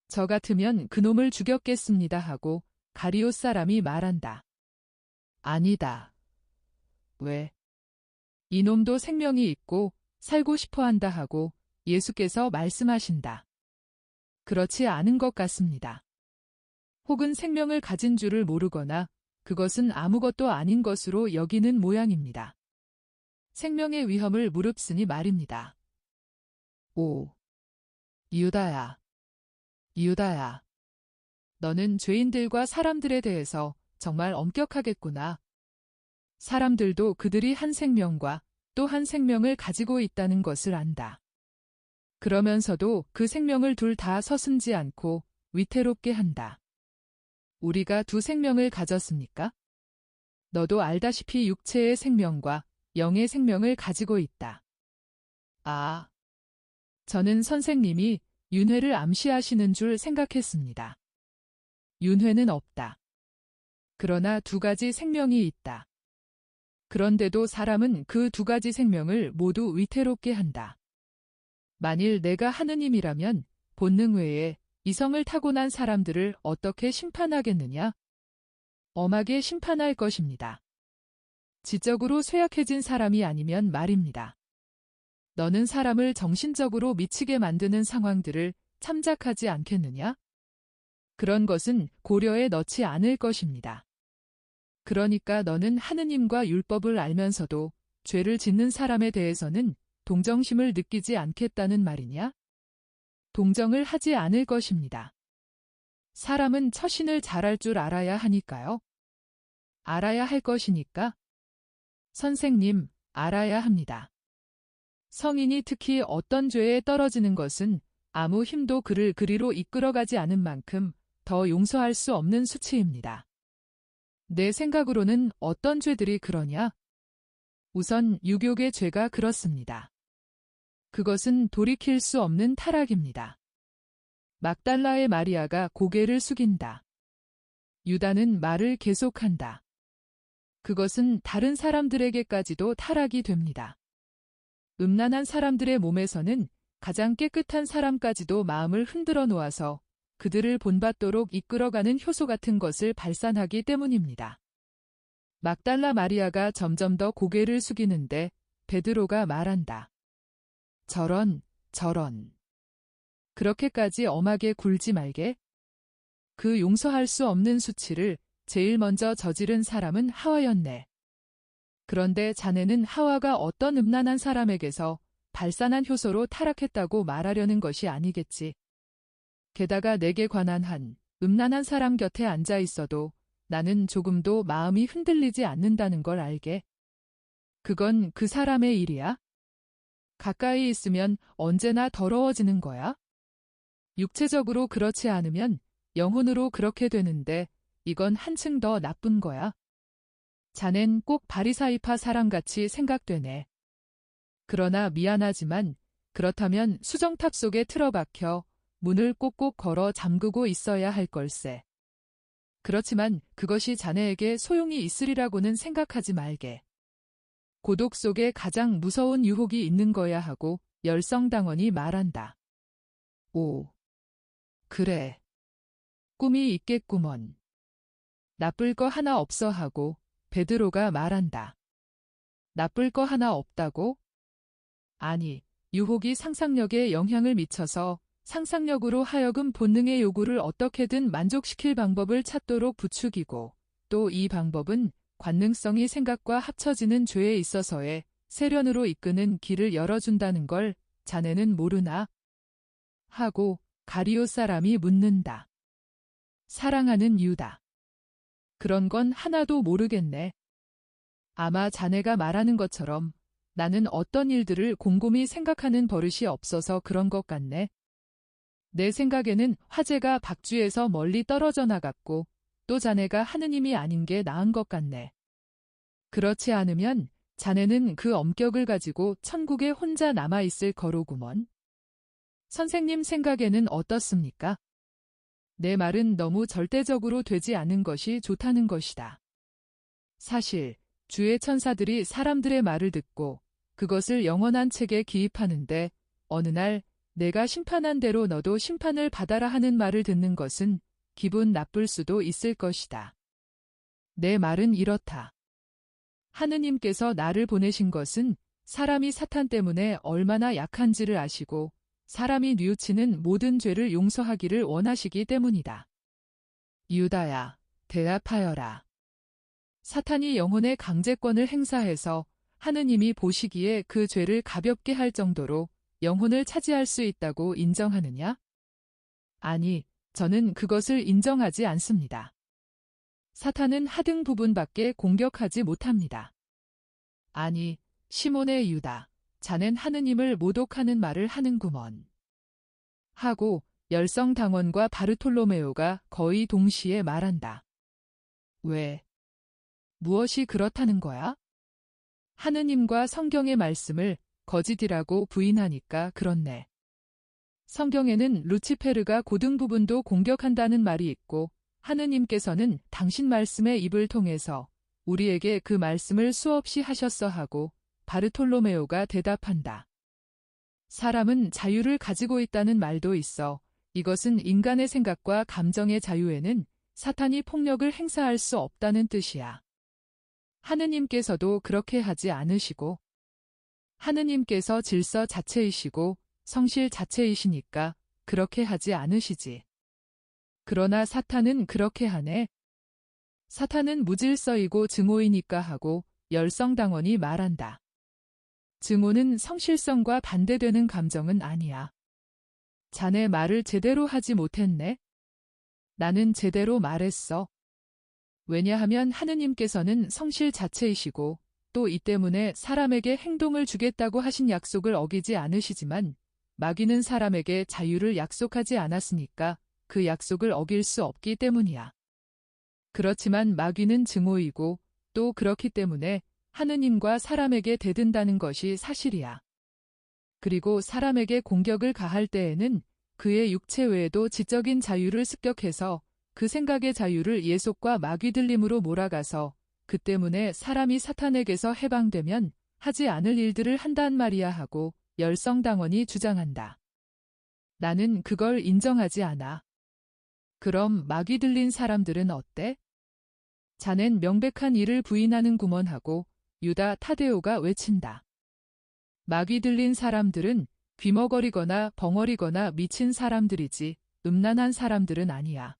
저 같으면 그놈을 죽였겠습니다 하고 가리옷 사람이 말한다. 아니다. 왜? 이놈도 생명이 있고 살고 싶어 한다 하고 예수께서 말씀하신다. 그렇지 않은 것 같습니다. 혹은 생명을 가진 줄을 모르거나 그것은 아무것도 아닌 것으로 여기는 모양입니다. 생명의 위험을 무릅쓰니 말입니다. 오, 유다야, 유다야. 너는 죄인들과 사람들에 대해서 정말 엄격하겠구나. 사람들도 그들이 한 생명과 또 한 생명을 가지고 있다는 것을 안다. 그러면서도 그 생명을 둘 다 서슴지 않고 위태롭게 한다. 우리가 두 생명을 가졌습니까? 너도 알다시피 육체의 생명과 영의 생명을 가지고 있다. 아, 저는 선생님이 윤회를 암시하시는 줄 생각했습니다. 윤회는 없다. 그러나 두 가지 생명이 있다. 그런데도 사람은 그 두 가지 생명을 모두 위태롭게 한다. 만일 내가 하느님이라면 본능 외에 이성을 타고난 사람들을 어떻게 심판하겠느냐? 엄하게 심판할 것입니다. 지적으로 쇠약해진 사람이 아니면 말입니다. 너는 사람을 정신적으로 미치게 만드는 상황들을 참작하지 않겠느냐? 그런 것은 고려에 넣지 않을 것입니다. 그러니까 너는 하느님과 율법을 알면서도 죄를 짓는 사람에 대해서는 동정심을 느끼지 않겠다는 말이냐? 동정을 하지 않을 것입니다. 사람은 처신을 잘할 줄 알아야 하니까요. 알아야 할 것이니까. 선생님, 알아야 합니다. 성인이 특히 어떤 죄에 떨어지는 것은 아무 힘도 그를 그리로 이끌어가지 않은 만큼 더 용서할 수 없는 수치입니다. 내 생각으로는 어떤 죄들이 그러냐? 우선 유교계 죄가 그렇습니다. 그것은 돌이킬 수 없는 타락입니다. 막달라의 마리아가 고개를 숙인다. 유다는 말을 계속한다. 그것은 다른 사람들에게까지도 타락이 됩니다. 음란한 사람들의 몸에서는 가장 깨끗한 사람까지도 마음을 흔들어 놓아서 그들을 본받도록 이끌어가는 효소 같은 것을 발산하기 때문입니다. 막달라 마리아가 점점 더 고개를 숙이는데 베드로가 말한다. 저런. 그렇게까지 엄하게 굴지 말게. 그 용서할 수 없는 수치를 제일 먼저 저지른 사람은 하와였네. 그런데 자네는 하와가 어떤 음란한 사람에게서 발산한 효소로 타락했다고 말하려는 것이 아니겠지. 게다가 내게 관한 한 음란한 사람 곁에 앉아 있어도 나는 조금도 마음이 흔들리지 않는다는 걸 알게. 그건 그 사람의 일이야? 가까이 있으면 언제나 더러워지는 거야? 육체적으로 그렇지 않으면 영혼으로 그렇게 되는데 이건 한층 더 나쁜 거야. 자넨 꼭 바리사이파 사람같이 생각되네. 그러나 미안하지만 그렇다면 수정탑 속에 틀어박혀 문을 꼭꼭 걸어 잠그고 있어야 할 걸세. 그렇지만 그것이 자네에게 소용이 있으리라고는 생각하지 말게. 고독 속에 가장 무서운 유혹이 있는 거야 하고 열성당원이 말한다. 오, 그래. 꿈이 있겠구먼. 나쁠 거 하나 없어 하고 베드로가 말한다. 나쁠 거 하나 없다고? 아니, 유혹이 상상력에 영향을 미쳐서 상상력으로 하여금 본능의 요구를 어떻게든 만족시킬 방법을 찾도록 부추기고 또 이 방법은 관능성이 생각과 합쳐지는 죄에 있어서의 세련으로 이끄는 길을 열어준다는 걸 자네는 모르나? 하고 가리오 사람이 묻는다. 사랑하는 유다. 그런 건 하나도 모르겠네. 아마 자네가 말하는 것처럼 나는 어떤 일들을 곰곰이 생각하는 버릇이 없어서 그런 것 같네. 내 생각에는 화제가 박쥐에서 멀리 떨어져 나갔고 또 자네가 하느님이 아닌 게 나은 것 같네. 그렇지 않으면 자네는 그 엄격을 가지고 천국에 혼자 남아있을 거로구먼. 선생님 생각에는 어떻습니까? 내 말은 너무 절대적으로 되지 않은 것이 좋다는 것이다. 사실 주의 천사들이 사람들의 말을 듣고 그것을 영원한 책에 기입하는데 어느 날 내가 심판한 대로 너도 심판을 받아라 하는 말을 듣는 것은 기분 나쁠 수도 있을 것이다. 내 말은 이렇다. 하느님께서 나를 보내신 것은 사람이 사탄 때문에 얼마나 약한지를 아시고 사람이 뉘우치는 모든 죄를 용서하기를 원하시기 때문이다. 유다야, 대답하여라. 사탄이 영혼의 강제권을 행사해서 하느님이 보시기에 그 죄를 가볍게 할 정도로 영혼을 차지할 수 있다고 인정하느냐? 아니, 저는 그것을 인정하지 않습니다. 사탄은 하등 부분밖에 공격하지 못합니다. 아니, 시몬의 유다, 자넨 하느님을 모독하는 말을 하는구먼. 하고 열성당원과 바르톨로메오가 거의 동시에 말한다. 왜? 무엇이 그렇다는 거야? 하느님과 성경의 말씀을 거짓이라고 부인하니까 그렇네. 성경에는 루치페르가 고등 부분도 공격한다는 말이 있고 하느님께서는 당신 말씀의 입을 통해서 우리에게 그 말씀을 수없이 하셨어 하고 바르톨로메오가 대답한다. 사람은 자유를 가지고 있다는 말도 있어 이것은 인간의 생각과 감정의 자유에는 사탄이 폭력을 행사할 수 없다는 뜻이야. 하느님께서도 그렇게 하지 않으시고 하느님께서 질서 자체이시고 성실 자체이시니까 그렇게 하지 않으시지. 그러나 사탄은 그렇게 하네. 사탄은 무질서이고 증오이니까 하고 열성당원이 말한다. 증오는 성실성과 반대되는 감정은 아니야. 자네 말을 제대로 하지 못했네. 나는 제대로 말했어. 왜냐하면 하느님께서는 성실 자체이시고 또 이 때문에 사람에게 행동을 주겠다고 하신 약속을 어기지 않으시지만 마귀는 사람에게 자유를 약속하지 않았으니까 그 약속을 어길 수 없기 때문이야. 그렇지만 마귀는 증오이고 또 그렇기 때문에 하느님과 사람에게 대든다는 것이 사실이야. 그리고 사람에게 공격을 가할 때에는 그의 육체 외에도 지적인 자유를 습격해서 그 생각의 자유를 예속과 마귀 들림으로 몰아가서 그 때문에 사람이 사탄에게서 해방되면 하지 않을 일들을 한단 말이야 하고 열성당원이 주장한다. 나는 그걸 인정하지 않아. 그럼 마귀 들린 사람들은 어때? 자넨 명백한 일을 부인하는구먼 하고 유다 타데오가 외친다. 마귀 들린 사람들은 귀머거리거나 벙어리거나 미친 사람들이지 음란한 사람들은 아니야.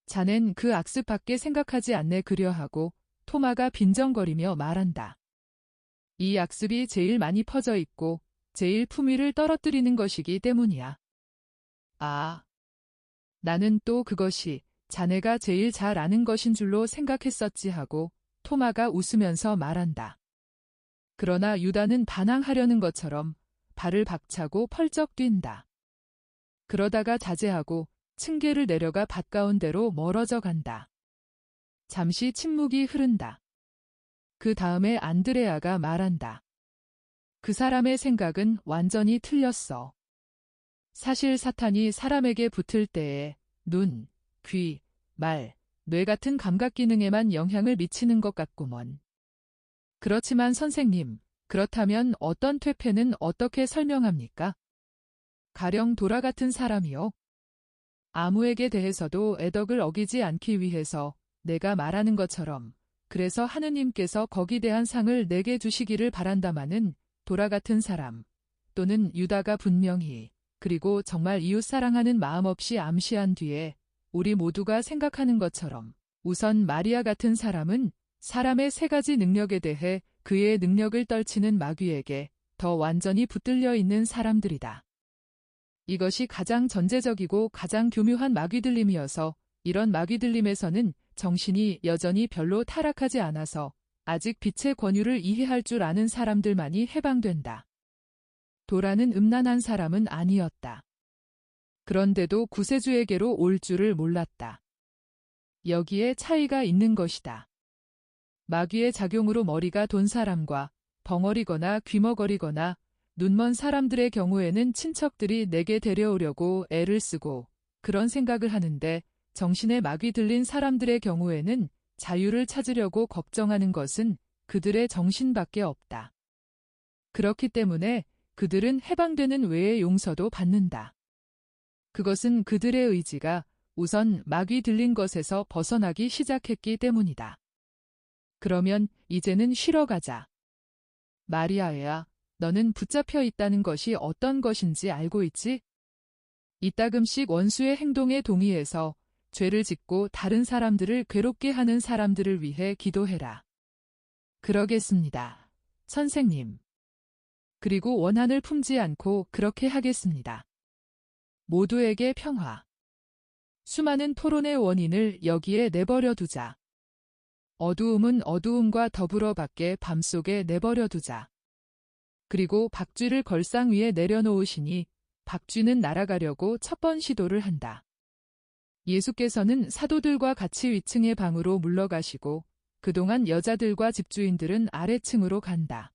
자넨 그 악습밖에 생각하지 않네 그려하고 토마가 빈정거리며 말한다. 이 악습이 제일 많이 퍼져 있고 제일 품위를 떨어뜨리는 것이기 때문이야. 아, 나는 또 그것이 자네가 제일 잘 아는 것인 줄로 생각했었지 하고 토마가 웃으면서 말한다. 그러나 유다는 반항하려는 것처럼 발을 박차고 펄쩍 뛴다. 그러다가 자제하고 층계를 내려가 밭가운데로 멀어져 간다. 잠시 침묵이 흐른다. 그 다음에 안드레아가 말한다. 그 사람의 생각은 완전히 틀렸어. 사실 사탄이 사람에게 붙을 때에 눈, 귀, 말, 뇌 같은 감각 기능에만 영향을 미치는 것 같구먼. 그렇지만 선생님, 그렇다면 어떤 퇴폐는 어떻게 설명합니까? 가령 돌아 같은 사람이요. 아무에게 대해서도 애덕을 어기지 않기 위해서 내가 말하는 것처럼 그래서 하느님께서 거기 대한 상을 내게 주시기를 바란다마는 돌아 같은 사람 또는 유다가 분명히 그리고 정말 이웃 사랑하는 마음 없이 암시한 뒤에 우리 모두가 생각하는 것처럼 우선 마리아 같은 사람은 사람의 세 가지 능력에 대해 그의 능력을 떨치는 마귀에게 더 완전히 붙들려 있는 사람들이다. 이것이 가장 전제적이고 가장 교묘한 마귀들림이어서 이런 마귀들림에서는 정신이 여전히 별로 타락하지 않아서 아직 빛의 권유를 이해할 줄 아는 사람들만이 해방된다. 도라는 음란한 사람은 아니었다. 그런데도 구세주에게로 올 줄을 몰랐다. 여기에 차이가 있는 것이다. 마귀의 작용으로 머리가 돈 사람과 벙어리거나 귀머거리거나 눈먼 사람들의 경우에는 친척들이 내게 데려오려고 애를 쓰고 그런 생각을 하는데 정신에 마귀 들린 사람들의 경우에는 자유를 찾으려고 걱정하는 것은 그들의 정신밖에 없다. 그렇기 때문에 그들은 해방되는 외의 용서도 받는다. 그것은 그들의 의지가 우선 마귀 들린 것에서 벗어나기 시작했기 때문이다. 그러면 이제는 쉬러 가자. 마리아야, 너는 붙잡혀 있다는 것이 어떤 것인지 알고 있지? 이따금씩 원수의 행동에 동의해서 죄를 짓고 다른 사람들을 괴롭게 하는 사람들을 위해 기도해라. 그러겠습니다. 선생님. 그리고 원한을 품지 않고 그렇게 하겠습니다. 모두에게 평화. 수많은 토론의 원인을 여기에 내버려 두자. 어두움은 어두움과 더불어 밖에 밤속에 내버려 두자. 그리고 박쥐를 걸상 위에 내려놓으시니 박쥐는 날아가려고 첫 번 시도를 한다. 예수께서는 사도들과 같이 위층의 방으로 물러가시고 그동안 여자들과 집주인들은 아래층으로 간다.